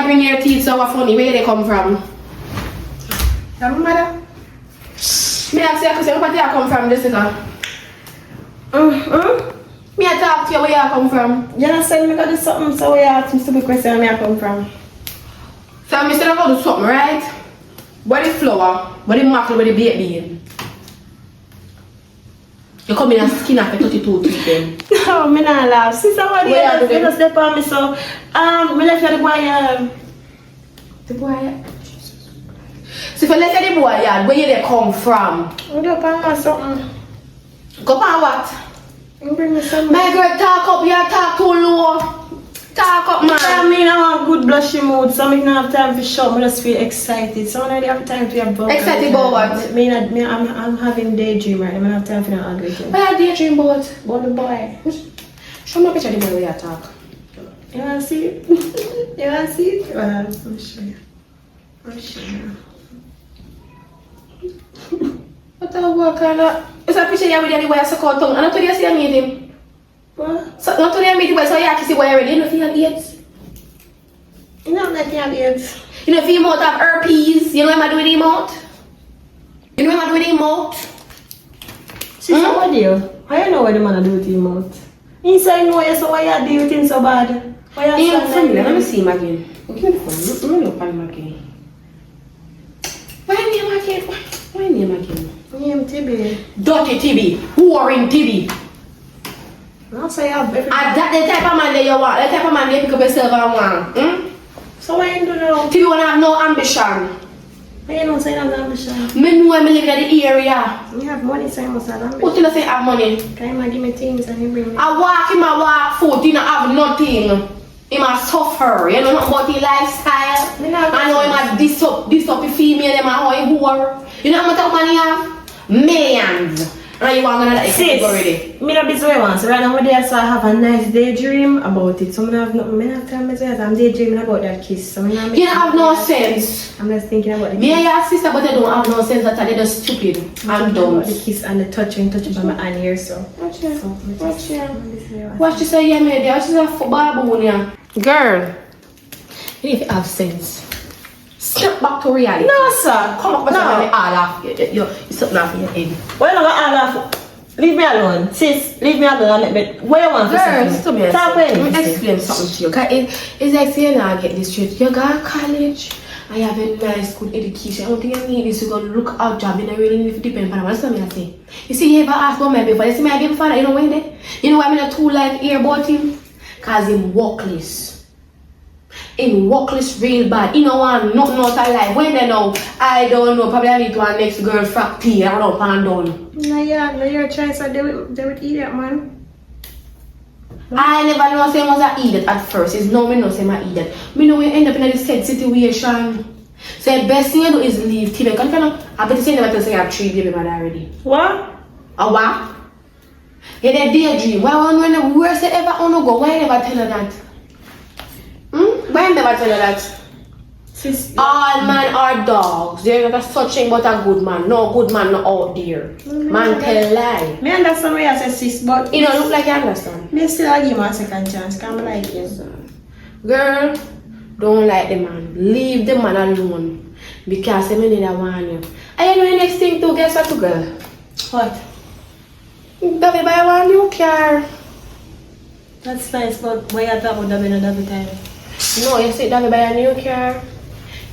C: bring your teeth so funny. Where they come from? Your mother? Me ask you a question. Where you come from, Jessica? Me I talk to you. Where you come from?
F: You know, say me got do something, so we ask me stupid question where I come from.
C: So I said I go do something, right? Where the flour? Where the mackerel? Where the baked bean? You come in and skin up and 32 teeth them.
F: No, me not laugh. Sister, what do you
C: Where
F: do? You just step on me, so me left you the boy.
C: The boy. So if you let the boy yard, where you they come from?
F: We go pan something.
C: Go pan what?
F: You bring me some.
C: My girl, talk up, you talk too low. Talk up, man.
F: I mean, I want good blushy mood, so I don't have time for show. I just feel excited. So I don't have time to have both.
C: Excited about what?
F: I'm having daydream right now. I don't have time for that argument.
C: What are you daydream about? About the boy. Show me a picture of the boy where you talk.
F: You want to see it? You want to see it? Well, let me show you. I'll show you.
C: What the work kind of... It's a picture you with the boy suck out tongue. And not today you see I meet him.
F: What?
C: So not today I meet the boy, so you have to see boy already. You know if he have AIDS.
F: You know that you have AIDS.
C: You know if he mouth have herpes. You know what I do with him mouth? You know what I do with him mouth?
F: Sister, what do you? How you know what the man do with him mouth? Inside know you, so why you do with him so bad? Why you
C: Him funny, let me see him again. Give me the phone. Let me look at him again. Why name again? Why name again?
F: Name Tibi.
C: Dirty TB. Who are in TB?
F: I'll say you have everything.
C: That the type of man that you want. The type of man that pick up yourself and want.
F: So why you do now?
C: TB wanna have no ambition.
F: Why you don't say that ambition?
C: Me know I'm living in the area.
F: You have money, so you must have ambition.
C: Who do you say have money?
F: Can you give me things and you bring me?
C: I walk him, I walk foot, he don't have nothing. He must suffer, you know nothing about his lifestyle. I know he must diss up the female, them and how he whore. You know how much money he have? Millions. And you want another exit already?
F: Me not busy once. Right now, so I have a nice daydream about it. So I have nothing. I have time to I'm daydreaming about that kiss. So
C: you don't have no sense.
F: I'm just thinking about the
C: me and your sister, but they don't have no sense at all. They're just stupid and dumb.
F: The kiss and the touching by my hand here. So
C: watch here. Watch here. Watch this here, me there. Watch this football bone here. Girl, you need to have sense. Snap back to reality.
F: No, sir.
C: Come up with something all off. You're something off in your head.
F: Why not all off? Leave me alone. Sis, leave me alone a bit. What you want?
C: Girl, stop me.
F: Let
C: me explain something to you. It's like saying I get this straight. You go to college. I have a nice, good education. I don't think I need this to go look out job. And I really need to depend on what I say. You see, you ever ask about my before. You see my baby father, you know when they? You know why I'm not too like hear about him? Because he's workless. In workless real bad. You know what? Nothing else I like. When they know, I don't know. Probably I need to our next girl frack tea. I don't pan down.
F: No, yeah, no, you're trying to they would eat it, man.
C: I never know say I eat it at first. It's no me no say I eat it. Me know we end up in a sad situation. So the best thing you do is leave TV. Because you know, I bet you never tell say I have 3 baby mother already.
F: What?
C: A what? Yeah, they daydream. Why when the worst they ever wanna go? Why never tell her that? Why never tell her that?
F: Sis,
C: all men are dogs. They're not such thing but a good man. No good man not out there. Man tell lie.
F: Me understand what you say, sis, but
C: You don't look like you understand.
F: me still give him a second chance. Because I like him.
C: Girl, don't like the man. Leave the man alone. Because he need a warn you. And you know the next thing to guess what to girl?
F: What?
C: Davi buy one new car.
F: That's nice, but why you talk about Davi and Davi time?
C: No, you say Davi buy a new car.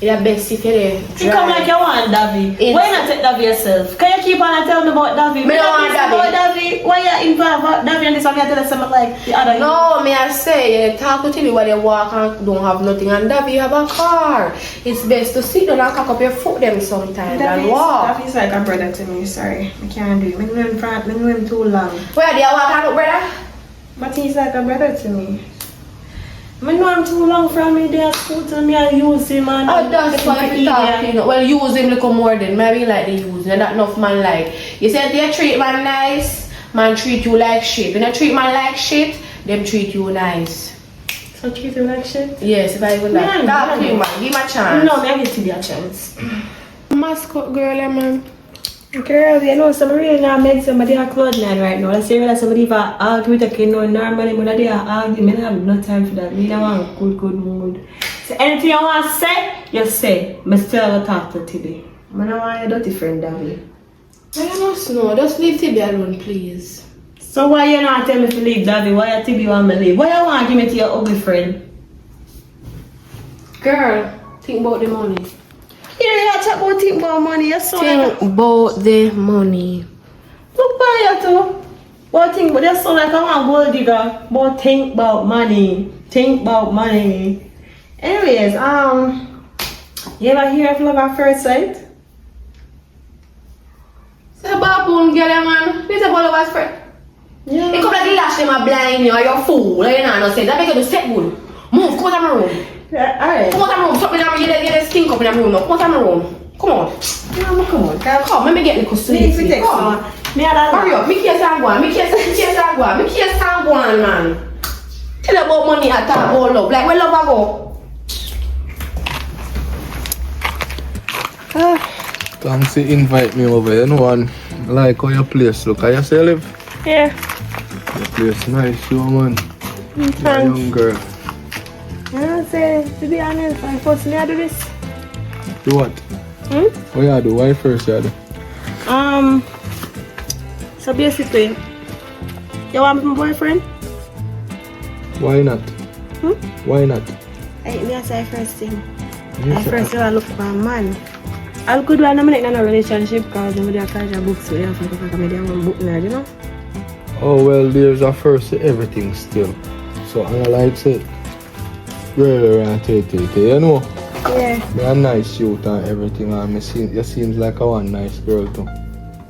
C: It's the best if you there.
F: You come like you want Davi. Why not take Davi yourself? Can you keep on telling me about Davi?
C: Me don't want
F: Davi. Why you involved about Davi and this one? You tell us something like the other.
C: No, me I say, you talk to me while you walk and don't have nothing. And Davi have a car. It's best to sit down and cock up your foot them sometimes and walk.
F: Davi's like a brother to me. Sorry, I can't do it. I know him too long.
C: Where do you walk and look, brother?
F: But he's like a brother to me. I know I'm too long from me there school to me I use him and
C: Oh, that's why you talk, you know. Well, use him little more than maybe like they use him. That enough man like. You said they treat man nice, man treat you like shit. When you treat man like shit, them treat you nice.
F: So treat you like shit?
C: Yes, if I would like. Talk to him, man. Give him a chance.
F: No, maybe to be a chance.
C: Mascot girl, man.
F: Girl, you know, some really not make somebody a cloud line right now. I say that somebody if I argue with a kid, no, normally when they argue, I have no time for that. Me don't want good mood. So anything you want to say, you say. I still will talk to Tibi. I don't want your dirty friend, Davi.
C: I don't know. Just leave Tibi alone, please.
F: So why you not tell me to leave, Davi? Why you Tibi want me to leave? Why you want to give me to your ugly friend?
C: Girl, think about the money.
F: You know, you talk about think about money. You're so
C: Think about the money.
F: look by you too. But think, but that's so like I want gold digger. But think about money. Think about money. Anyways, you ever hear of love at first sight?
C: Say baboon girl, man. This is about love friend.
F: Yeah.
C: You come like the lash them a blind you, or you're fool. Like, you know, no sense. That make you do step good. Move, come out of my room.
F: Yeah, alright.
C: Come out of my room. Stop me down. You get stink up in my room now. Come out of my room. Come on.
F: No, come on.
C: Come, let me get the
F: Please,
C: custody.
F: we take some. Me and that.
C: Hurry up. Me case Sangwan. Me case Sangwan, man. Tell about money at all, about love. Like, where love I go?
A: Thanks to invite me over, you know, and like how your place look. How you say you live?
F: Yeah.
A: Your place nice, you man. You're a young girl.
F: I say, to be honest, I first need to do this.
A: Do what? What you do? Why first you do?
F: So basically, you want my boyfriend?
A: Why not? Why not?
F: I say first thing. I first thing I look for a man. I'll go do a nominate in a relationship because I'm going to books with them. So I'm going to book now, you know?
A: Oh well, there's a first to everything still. So I like it. Really around you know?
F: Yeah.
A: Me a nice youth and everything, and you seems like a one nice girl too.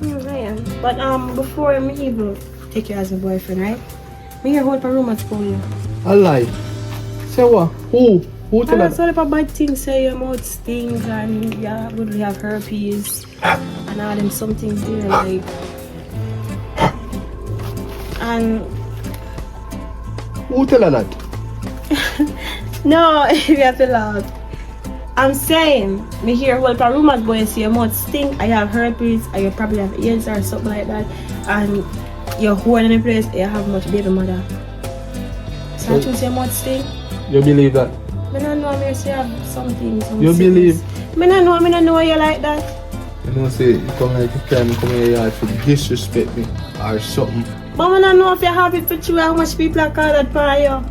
F: I am. But before me even take you as a boyfriend, right? Me hear hold for rumors for you.
A: I lie. Say what? Who? Who tell
F: That's
A: that?
F: all about bad things. Say your mouth stings and you would have herpes and all them something there like. And
A: Who tell her that?
F: no, you have to laugh. I'm saying, me hear whole for rumors, boy, you see your mouth stink, I have herpes, or you probably have AIDS or something like that, and you're holding in a place, you have much baby mother. So I choose your mouth stink.
A: You believe that?
F: I don't know, I say you have something.
A: You believe?
F: I don't know you like that.
A: You know, say you come like you come here yard to disrespect me or something.
F: But I don't know if you have it for you, how much people are called that for you.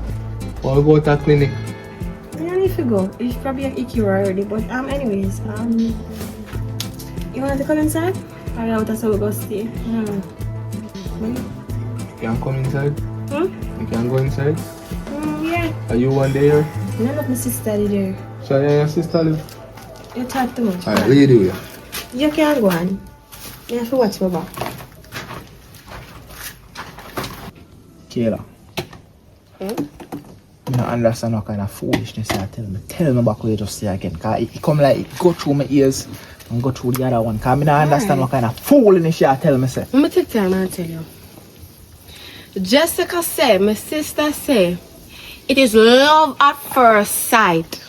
A: Or go to a clinic.
F: I need to go. It's probably a cure already, but anyways, you want to come inside? Or out of so go stay?
A: You can come inside? You can go inside?
F: Yeah.
A: Are you one there?
F: None of my sister there.
A: So your sister live?
F: You talk too much.
A: Alright, lead the way.
F: You can't go on. You have to watch my back.
B: Kayla. I don't understand what kind of foolishness you tell me. Tell me back what you just say again. Because it come like, it go through my ears and go through the other one. Because I don't understand what kind of foolishness you tell me. Say.
C: Let me take time and tell you. Jessica said, my sister said, it is love at first sight.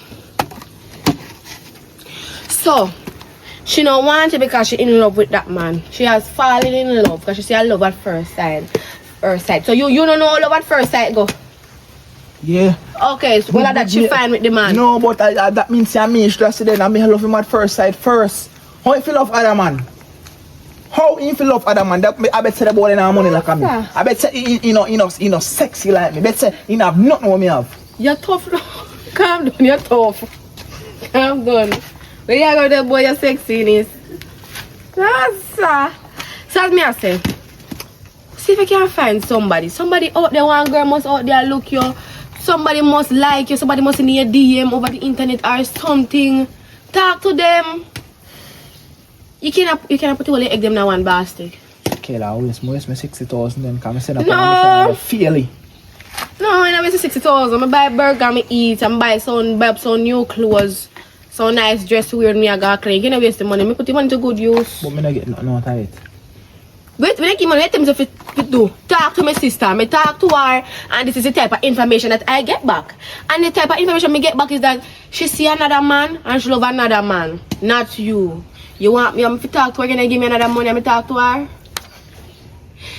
C: So, she don't want it because she in love with that man. She has fallen in love because she say I love at first sight. So you don't know love at first sight go?
B: Yeah.
C: Okay, so well that she fine with the man.
B: No, but that means I'm interested in. I mean, I love him at first sight first. How you feel love other man? How you feel love other man? That I bet say the boy in our money like me. I bet say you know sexy like me. Bet say you have nothing what me have.
C: You're tough. Calm down, you're tough. Calm down. Where you go, that boy, your sexiness. So as me I say, see if you can find somebody. Somebody out there, one girl must out there look you. Somebody must like you. Somebody must in your DM over the internet or something. Talk to them. You cannot put all the egg them in one basket.
B: Kayla, always me 60,000 then come send up
C: No.
B: feely.
C: No, I never say 60,000. I buy burger, I eat, and buy some new clothes. So nice dress to wear me I got clean. You can't waste the money. I put the money to good use.
B: But me not get nothing out of it.
C: Wait, when I give money, let them do. Talk to my sister. Me talk to her, and this is the type of information that I get back. And the type of information me get back is that she see another man and she love another man, not you. You want me to talk to her? Can you give me another money and me talk to her?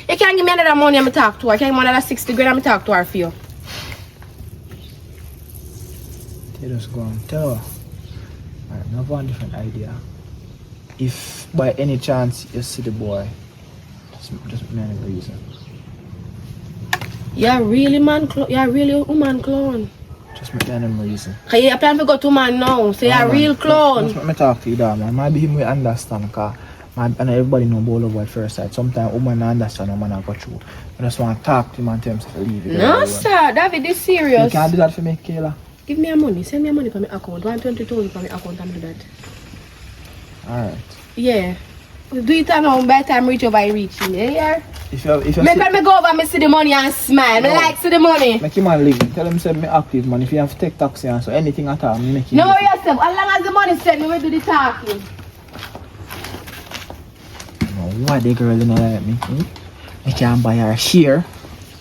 C: You can't give me another money and me talk to her. Can you give me another 60 grand and me talk to her for you?
B: You just go and tell her. Alright, I have one different idea. If by any chance you see the boy, just me any reason.
C: You're really you're really a woman clown.
B: Just make any reason.
C: Cause you plan to go to man now, so you're a real clown.
B: Let me talk to you that man. Maybe him will understand cause and everybody know about love at first sight. Sometimes woman don't understand, woman not go through. I just want to talk to him and tell him to leave it.
C: No sir, David, this serious.
B: You can't do that for me, Kayla.
C: Give me your money, send me your money for my account. 120,000 for my account and do that.
B: Alright.
C: Yeah. Do it now by the time reach over I reach in yeah?
B: If you
C: me go over, me see the money and smile.
B: No.
C: Me like see the money.
B: make him man leave. Tell him say me active man. If you have to take taxi and so anything at all, me make him.
C: No yourself, as long as the money send me, we do the talking.
B: Why the girl don't like me? I can buy her hair,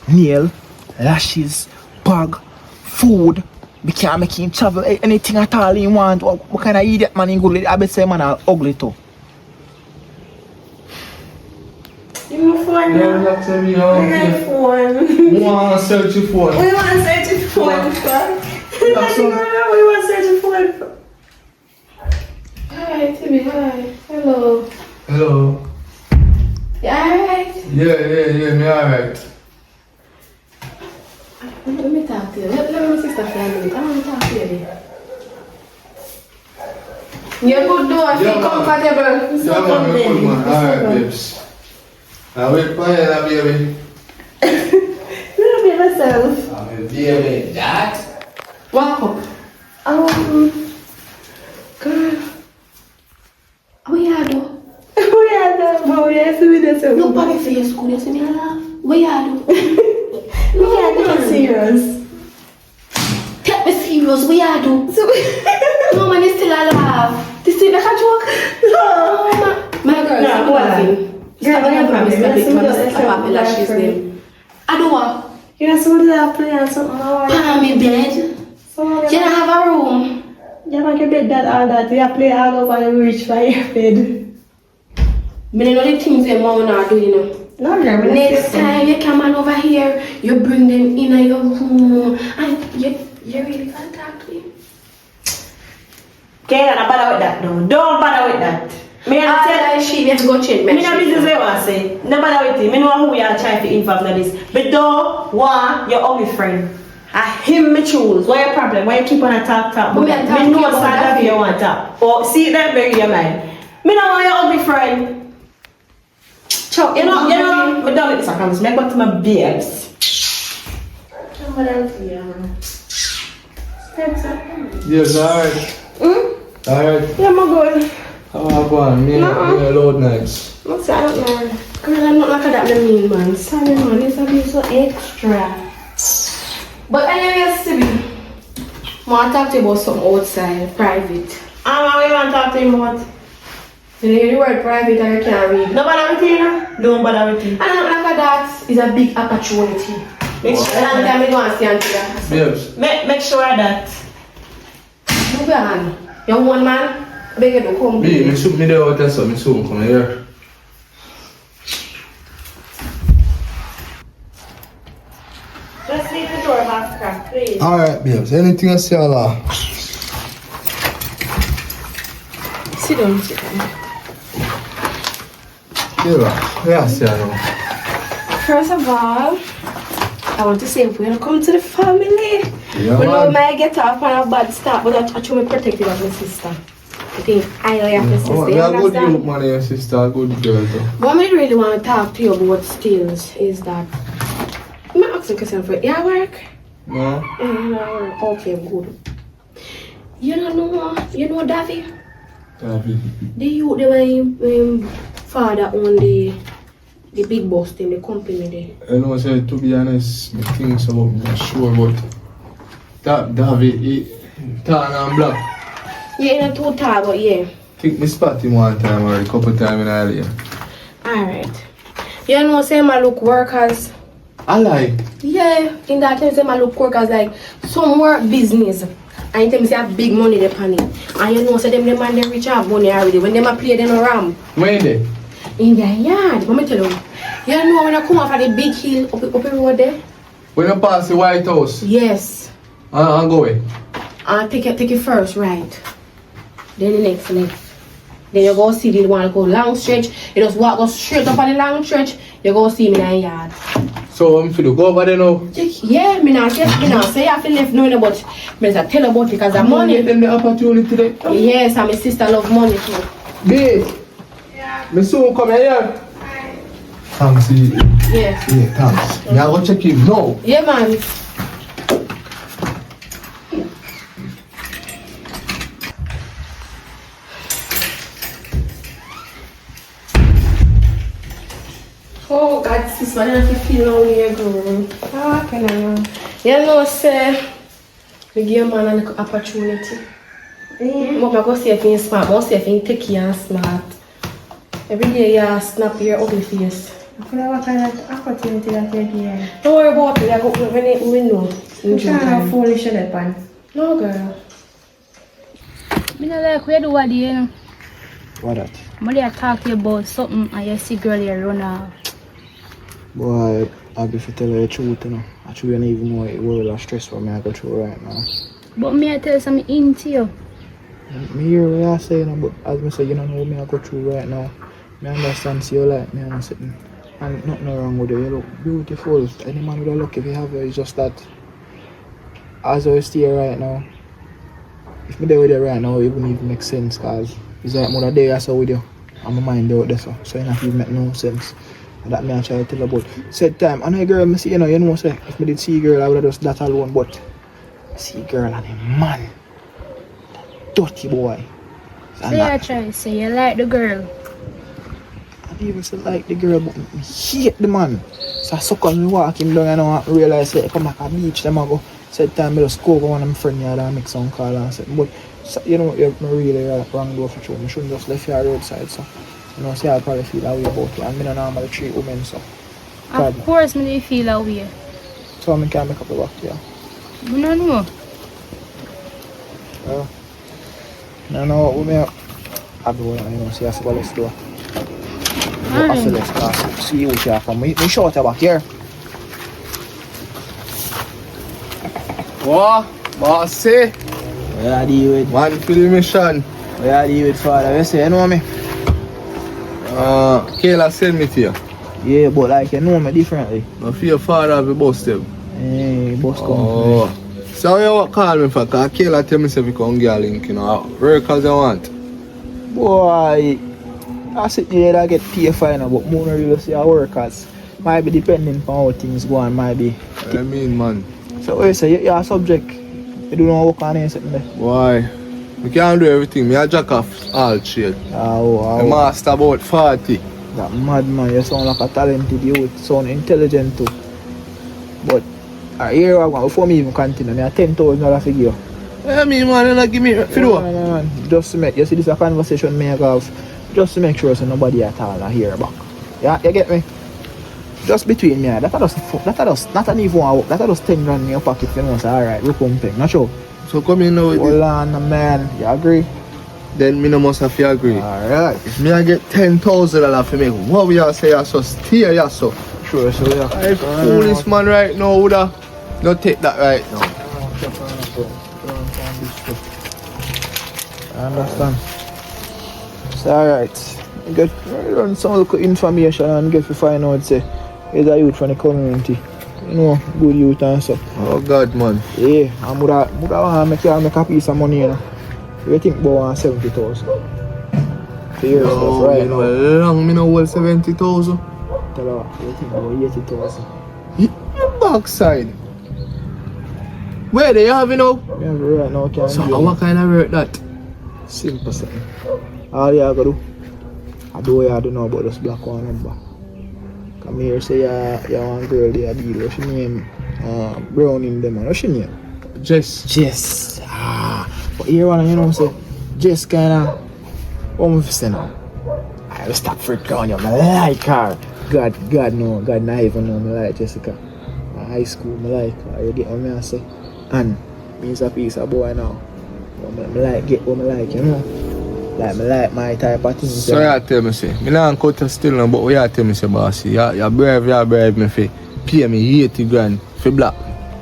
B: nail, lashes, bag, food. We can't make him travel anything at all he want. What kind of idiot man in good? I bet say man are ugly too.
F: You my phone
A: Yeah,
F: now.
A: that's me.
F: I got phone.
A: You want to search your phone?
F: We want to search your phone for.
A: That's all.
F: We want to search your phone for.
C: Hi, Timmy, hi. Hello.
A: Hello.
C: You alright?
A: Yeah, me alright.
C: Let me talk to you. Let me sister for a minute. I want to talk to you. You're good though, I feel comfortable.
A: Yeah, man, we're good, man. Alright, babes. Now wait for you, baby.
F: Look at myself.
A: I'm a baby. That?
C: Walk up.
F: Girl.
C: What you do?
F: We are the boy. I see this.
C: Look back at your school, you see me laugh. What you do?
F: We are the serious.
C: Take me serious, what you do? No man is still alive. This is like a joke.
F: No.
C: My girl,
F: No,
C: stop
F: hold on.
C: laughing. Stop laughing, Mr. Lashes name. I do what?
F: You know, somebody that play on something.
C: Palm in bed. You don't have a room.
F: You make your bed that all that. You play all over the reach by your bed.
C: I know the things your mom not do, you know.
F: No, girl.
C: Next time you come on over here, you bring them in your room and you really can't talk to him.
F: Okay, don't bother with that though. Don't bother with that. Me and tell
C: she have to go change
F: me no business what I say. No bother with him. Me know who we are trying to involve in this. But don't want your ugly friend. I him me choose. What your problem? Why you keep on a talk?
C: Me
F: Me know what side of you want talk. Or see that very your mind. Me no want your ugly friend. Chuck, you know, me done with this account. Make back to my babes.
A: Yes, alright. Alright.
F: Yeah, my good.
A: How are you going? Me a load nights.
F: I don't know.
C: Girl, I'm not like that, the mean man. Sorry man, it's a bit so extra. But anyway, Stevie, I want to talk to you about something outside, private.
F: We want to talk to him about.
C: You know, hear the word private and you can't read.
F: No bother with you, no? Don't bother with you.
C: And like that is a big opportunity.
F: Make sure
C: Long
F: that.
C: time I don't see until that.
A: Babes.
F: Make sure that.
C: Move your hand. You're one man. I beg you to come.
A: Me soup me there out there, so me soon come here.
F: Just leave the door half cracked, please.
A: Alright, babes. Anything I say, Allah?
C: Sit down, sit down.
A: Yeah, say Allah.
C: First of all, I want to say if we're gonna come to the family,
A: Yeah,
C: we know
A: man.
C: we might get off on a bad start, but I try to protective of my sister. I think I have to sister.
A: Oh,
C: You
A: you're a good
C: understand?
A: youth, man, your sister, a good girl, though.
C: What I really want to talk to you about still is that I'm asking a question for you. You work?
A: No?
C: Yeah, okay, good. You don't know, Davi?
A: Davi.
C: The youth, they were father on the big boss thing, the company there.
A: I know, say, to be honest, I think so, I'm not sure, but that Davi, he tan and black.
C: Yeah, not too tall, but yeah.
A: Think me spot him one time or a couple times in earlier.
C: Alright. You know, say my look workers.
A: I like.
C: Yeah, in that time, say my look workers like some work business. And you tell me say have big money they pan it. And you know, say them man they rich have money already. When them a play them around.
A: When they?
C: In their yard, let me tell you. You know when I come off of the big hill up the road there?
A: When you pass the White House,
C: Yes.
A: I'll go away.
G: and take it first right. Then the next left. Then you go see the one go long stretch. You just go straight up on the long stretch. You go see me in the yard.
A: So I'm finna go over there now.
G: Yeah, me not say you have to left no, but me just tell about it because the money.
A: Get them the opportunity there.
G: Yes, and my sister love money too.
A: Babe. Yeah. Me soon come here. Thanks.
G: Yes.
A: Yeah, thanks. Me I go check him now.
G: Yeah, man. Oh God, sis, man, I feel lonely, girl. Ah, can I? You know, say, we give a man an opportunity. But I go see if he's smart, but see if he's techy and smart. Every day you snap your ugly face.
F: What kind of opportunity that you give?
G: Don't worry about it, I go when we know.
F: I'm trying to foolish that pan.
G: No, girl.
H: Me not like where do what you know.
B: What that?
H: Money I talk to you about something and you see girl here run off.
B: Boy, I'll be to tell you the truth, you know. I truly don't even know what world of stress for me I go through right now.
H: But me I tell you something into you.
B: Me hear what you say, you know, but as me say, you don't know what me I go through right now. Me understand, see you like me and sitting. And nothing wrong with you, you look beautiful. Any man with a look if you have you, it's just that as I stay here right now, if me there with you right now, it wouldn't even make sense because it's like more day I saw with you and my mind out there, so it not even make no sense. And that me I try to tell about. Said time, and a girl me see, you know say, if me did see a girl I would have just that alone, but I see a girl and a man, dirty boy.
H: So you try say you like the girl.
B: I even say like the girl, but I hate the man. So I suck on me walking down and I realize I come back at the beach, them I go. Said time I just go over one of my friends here and make some call and say, but so, you know, you're really wrong door for sure. I shouldn't just left your roadside, so you know, see I probably feel that way about it. And I don't normally treat women, so
H: Of course me do feel that way.
B: so I can make up the back, yeah.
H: You don't know.
B: I know what women I do, you know, see I see what let's do. I see let's go. See what you have from me. Me short back here.
A: What? Boss say?
B: Where are you with?
A: Man for the mission.
B: Where are you with, father? You say, you know me?
A: Kayla send me to you.
B: Yeah, but like you know me differently.
A: I feel your father have a bus them.
B: Hey, boss come.
A: Oh. So you call me for because Kayla tell me say we come get a link, you know. Work as I want.
B: Boy, I sit here and get paid fine, but more really see our workers. Might be depending on how things go on, might be.
A: I mean, man.
B: So what you say, you're a subject. You don't work on anything there.
A: Why? We can't do everything. Me a jack off all trade.
B: Oh.
A: I master about 40.
B: That mad man, you sound like a talented youth, sound intelligent too. But here I go, before me even continue, I $10,000 for you.
A: Yeah, me man, you not give me
B: No. Just to make, you see this a conversation me have, just to make sure so nobody at all hear back. Yeah, you get me? Just between me, that just not an even one, that just 10 grand in your pocket for you know, say alright, we pumping, not sure.
A: So come in now with
B: Hold on man, you agree?
A: Then me no must have to agree.
B: Alright.
A: If me I get $10,000 for me, what we are say you so stay you so.
B: Sure, so yeah.
A: I foolish man right now woulda not take that right now.
B: I understand. It's alright. Get run some little information and get to find out say he's a youth from the community. You know, good youth and so.
A: Oh God man.
B: Yeah, and woulda want to make a piece of money, you know. You think about 70,000 for your stuff right
A: you know,
B: now.
A: long me no hold 70,000.
B: Tell her what, you think about 80,000.
A: Your backside. Where they have you know?
B: Yeah, right now can't
A: So
B: do
A: what kind of work that?
B: simple something. All you have to do, I don't know about this black one number. Come here say you want girl there deal. What's your name? Brown in them. What's your name? Jess. But here one you know say Jess kinda what am I say now? I will stop freak on you, I like her. God no, God not even know me like Jessica. High school me like her, you get what me I say? And me's a piece of boy now. But me like get what me like, you know? Like me like my type of thing.
A: So you tell me say, me not cut you still now, but what you tell me say bossy, you brave me for pay me 80 grand for black.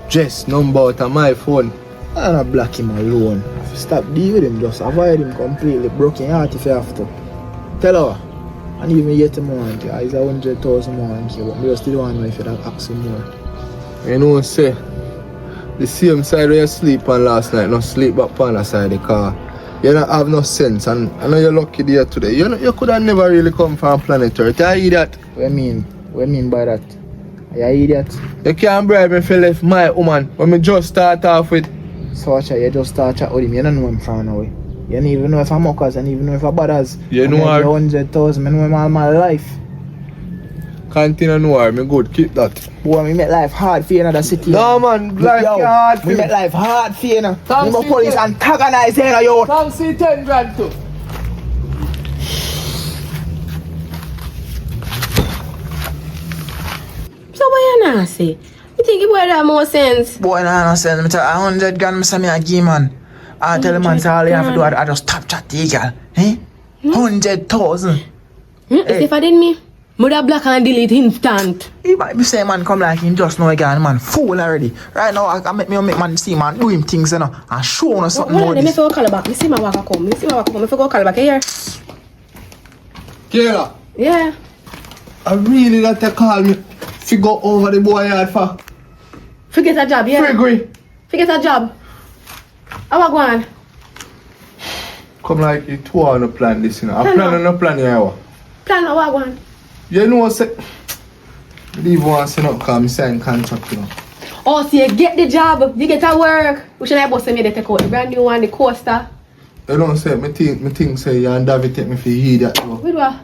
A: Just number out of my phone.
B: I'm not block him alone. If you stop dealing with him, just avoid him completely. Broke your heart if you have to. Tell her. And even get him on. He's 100,000 more and but me just don't want to know if you have ask him more.
A: You know, say, the same side where you sleep on last night, no sleep back on the side of the car. You don't have no sense, and I know you're lucky there today. You could have never really come from planet Earth. I hear that.
B: What do you mean? What do you mean by that? Are you idiot?
A: You can't bribe me for left my woman when me just start off with.
B: So watch out, you just start chat with him. You don't know him from now. You don't even know if I'm mockers, and even know if I'm bothers.
A: You know her.
B: 100,000, I know him all my life.
A: Continue know her, me good, keep that.
B: Boy, we make life hard for you in the city.
A: No man, life hard for
B: we
A: you.
B: make life hard for you now.
A: Thanks,
B: We police
A: CJ.
B: antagonize you, yo.
A: Come see 10 grand too.
C: So what you not say? You think it would have more sense?
B: Boy, nah, no sense. Me tell 100 grand, me say me a give man. I tell the man, say all you have to do, I just stop chat to you, girl. Eh? 100,000.
C: If I didn't me, would have block and delete instant.
B: He might be saying man come like him just know again, man. Fool already. Right now, I make man see man do him things, you know, and show him something more.
C: Let me go call back. Me see my walk come. Me see my walk come. Me go call back here.
A: Kayla,
C: Yeah.
A: I really that you call me to go over the boy yard for
C: Forget a job, yeah.
A: Gregory.
C: Forget a job. How I go on?
A: Come like you two on a plan this, you know. I plan on a plan here.
C: Plan how I go on?
A: You know what? Leave one say not come sign contract, you know.
C: Oh, so you get the job, you get to work. Which I boss me they take out the brand new one, the coaster.
A: You don't say me think say you and Davi take me for hear that, bro.
C: Wait, what?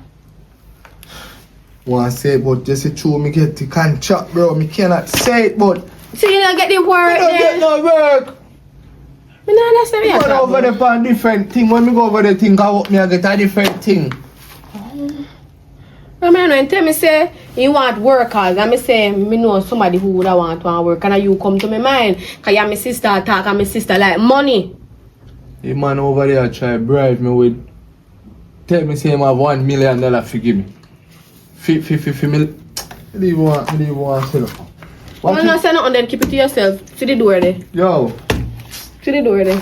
A: Want say it, but just true me get the contract, bro. Me cannot say it, but
C: So you don't get the work
A: I don't get
C: then?
A: no work.
C: Me not understand me.
A: I go over there for a different thing. When me go over there think I me I get a different thing.
C: I mean, when tell me say you want workers, and me say me know somebody who would want to work, and you come to my mind, cause you're my sister talk, and my sister like money.
A: The man over there try bribe me with tell me say him have $1 million for give me. 50 mil. Leave one, say no.
C: Well, not say nothing, then keep it to yourself. To the door there.
A: Yo,
C: To the door there.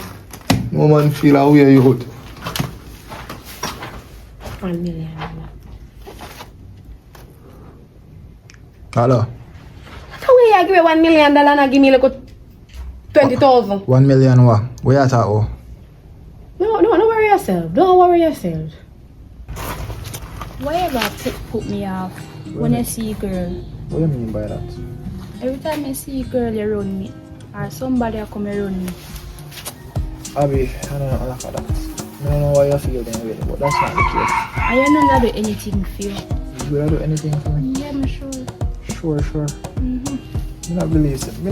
A: no man feel how way you hot.
C: $1 million.
B: Hello.
C: How will you give me $1 million and give me like 20,000?
B: 1 million what? Where you talk oh?
C: No, don't worry yourself. Don't worry yourself.
H: Whatever put me off when I see a girl.
B: What do you mean by that?
H: Every time I see a girl around me, or somebody come around me,
B: Abby, I don't know enough of that. I don't know why you feel that way, but that's not the case.
H: I am not do anything for you.
B: You will do anything for me?
H: Yeah, I'm sure.
B: Sure. I not believe so. I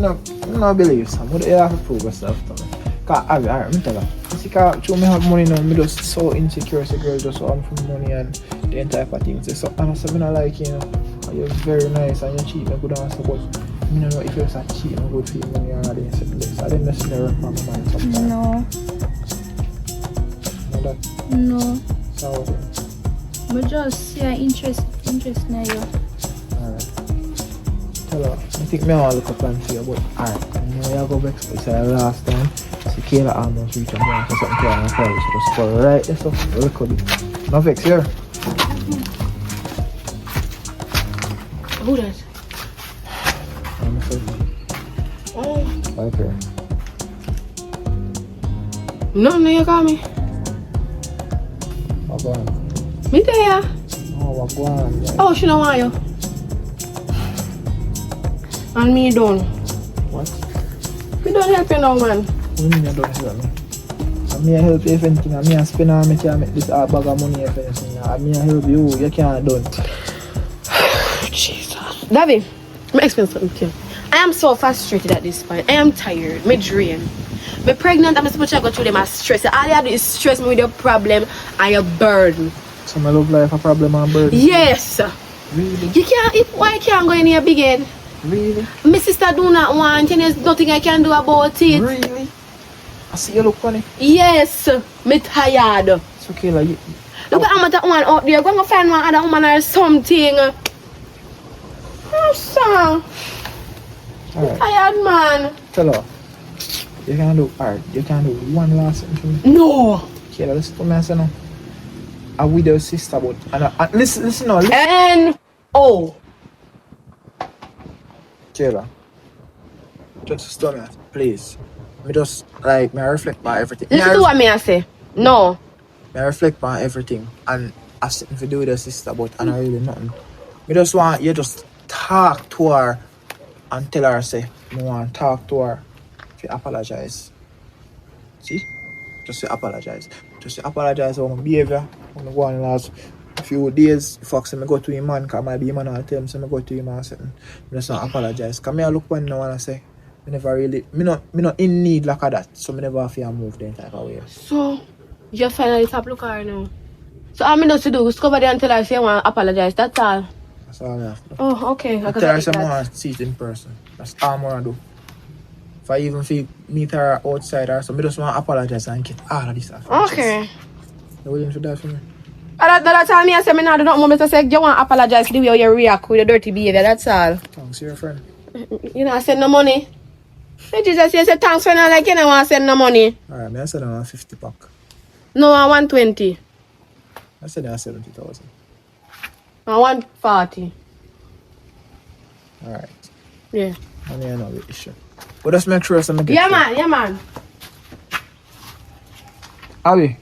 B: not believe so. But you have to prove yourself to me. Cause Abby, alright, me tell you. You see, cause through me have money now, me just so insecure as a girl just want for money and the type of things. So, and I said, me not like you, know. You're very nice and you cheat me good answer, but I don't know if you're such cheat me good for your money or not in certain place. I didn't necessarily work on my mind sometimes.
H: No.
B: Know that?
H: No.
B: So, what
H: But just see interest in you.
B: alright. Tell her, I think me I want to look up and see you, but alright. I know you go back to the last time. See Kayla almost reached and going for something to her and probably so just go right there, so record it. No vex here.
C: Who that?
B: I'm sorry.
C: Oh.
B: Like her.
C: No, you call me.
B: What go on?
C: Me there.
B: Oh, what go on? Yeah.
C: Oh, she don't want you. And me don't.
B: What?
C: Me don't help you now, man.
B: What do you mean you don't help me? And me I help you if anything, and me I spend and me can make this bag of money if anything. And me I help you can't done.
C: Jesus. Davi, let me explain something to you. I am so frustrated at this point. I am tired. Me drained. Me pregnant. I'm supposed to go through them as stress. All you have to do is stress me with your problem and your burden.
B: So my love life a problem and burden?
C: Yes.
B: Really?
C: You can't. Why can't go in here big head?
B: Really?
C: My sister do not want, and there's nothing I can do about it.
B: Really? I see you look funny.
C: Yes. Me tired.
B: It's okay, like you.
C: Look at how much one out there. Go and find one other woman or something. Oh, son.
B: Alright.
C: Tired, man.
B: Tell her. You can do art. You can do one last thing for me.
C: No.
B: Kayla, listen to me, I say no. I'm with your sister, but listen now. Listen.
C: N-O.
B: Kayla, just stop me, please. Me just like me reflect on everything.
C: Listen to what me I say. No.
B: Me reflect on everything, and I sit to do with your sister, but I don't really nothing. Me just want you just talk to her and tell her say me want to talk to her. If you apologize, see, just say apologize. Just say apologize for my behavior. I'm go on last few days. Fox me go to him man, cause my be man all tell me say me go to him and something. Me just want apologize. Cause me I look when no one say. Me never really, me not in need like that, so me never feel move the type of way.
C: So, you finally stop looking at her now. So all me need to do is cover there until I say I want to apologize. That's all.
B: That's all I have to do.
C: Oh, okay.
B: I tell her say I want to see it in person. That's all I want to do. If I even feel meet her outside or so, me just want to apologize and get all of this off.
C: Okay.
B: You willing to die for me?
C: That time me I say me not do nothing more. Me say you want to apologize for the way you react with your dirty behavior. That's all.
B: Thanks, you're a friend.
C: You know I send no money. Hey, Jesus, you say thanks for not like you don't want to send no money.
B: Alright, me I said I want 50 pack.
C: No, I want 20.
B: I said I want 70,000.
C: I want 40.
B: Alright.
C: Yeah.
B: Money ain't no big issue. But just make sure something get
C: Yeah,
B: you.
C: man. Yeah, man.
B: Abby.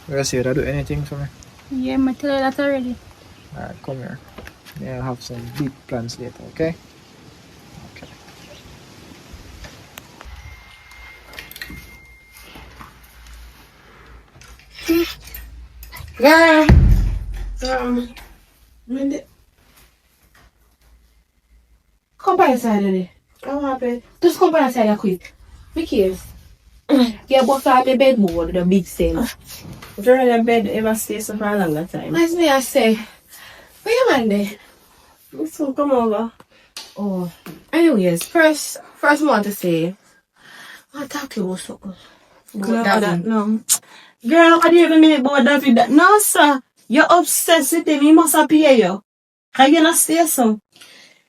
B: You see, I do anything for me?
H: Yeah, I tell you that already.
B: Alright, come here. May I have some big plans later, okay? Okay.
C: Girl. Come by your side of it. I'm happy. Just come by your side quick. Because yeah, but I the bed more with a big stain.
F: During the bed ever stay so for a longer time.
C: As me I say, where you man there?
F: So come over.
C: Oh, anyways, first I want to say, I talk to you about something.
F: No, that, no. Girl, look at you even minute about Davi Dan. No, sir. You're obsessed with him. He must appear you. Can you not stay so?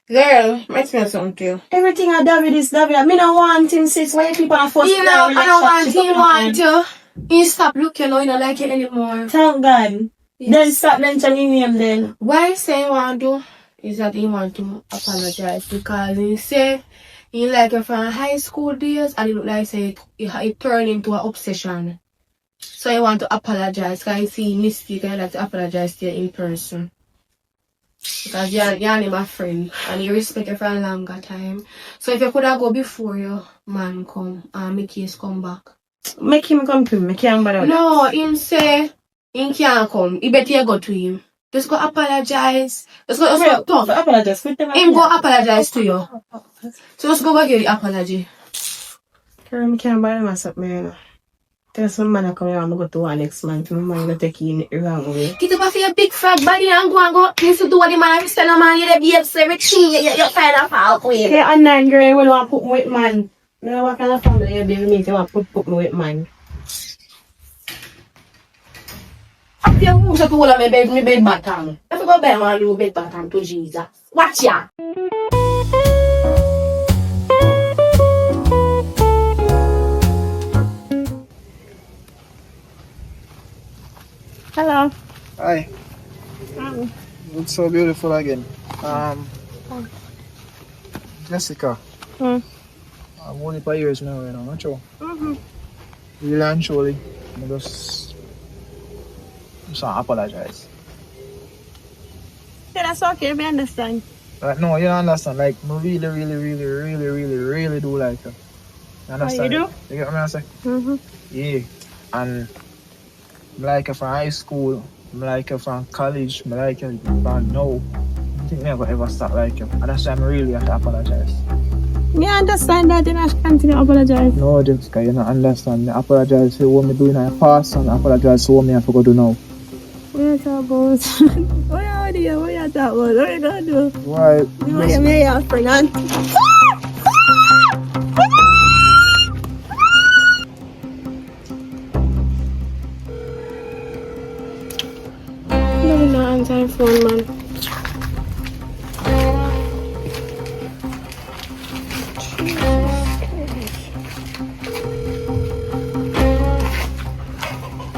C: Girl, let's me something to you.
F: Everything I David is David. I mean, I want him, sis. Why you keep on forcing
C: You know, I don't want you. You stop looking, you don't like it anymore.
F: Thank God.
C: Yes.
F: Then stop mentioning him then.
C: Why you say you want to is that he want to apologize because he say he like you from high school days and it look like say it turned into an obsession. So he want to apologize because he see mistake and he like to apologize to you in person. Because you're my friend and you respect you for a longer time. So if you could have go before your man come and make case come back.
F: Make him come to me. Can't bother.
C: No, him say he can't come. He better you go to him. Just go apologize. Just go talk.
F: Apologize.
C: Him go apologize to you. So just go back here the apology.
F: Girl, I can't bother myself, man. Tell some man I come here and go to one next month. My man going to take you in the wrong way.
C: Get up off your big fat body and go listen to what the man is telling man. You're the babes everything. You're kind of fall queen.
F: Hey, and then girl, when you want to put me with man. You know what kind of family you be with me if you want to put me with man.
C: Up your room so to hold up my bed bottom. If you go buy one little bed bottom to Jesus. Watch ya.
H: Hello.
B: Hi. Look so beautiful again. Jessica.
H: Mm.
B: I'm only for years now, you know, not sure. Really and truly, I just want to apologize.
H: Yeah, that's okay, I understand.
B: Like, no, you don't understand. Like, I really do like you. You understand?
H: you do?
B: You get what I say? Yeah. And I like you from high school, I like you from college, I like you from now. I think I never ever stop like you. And that's why I really have to apologize.
H: Yeah, I understand that, and I continue to apologize.
B: No, Jessica, you don't understand. I apologize for what I do in the past and I apologize for what I forgot to do now.
H: What you talking about? What you talking about? What you gonna do?
B: Why?
H: You may have friend and...
C: No answer phone, man.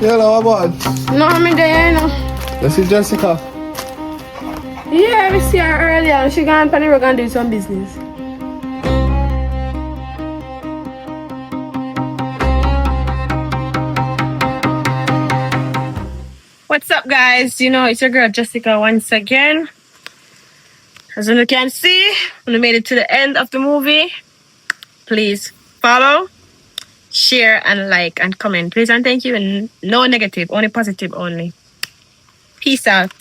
B: Hello, what?
C: No, I'm in there, you know.
B: This is Jessica.
C: Yeah, we see her earlier. She gone on the road and do some business. What's up, guys? You know, it's your girl Jessica once again. As you can see, we made it to the end of the movie. Please follow, share, and like and comment. Please and thank you. And no negative, only positive only. Peace out.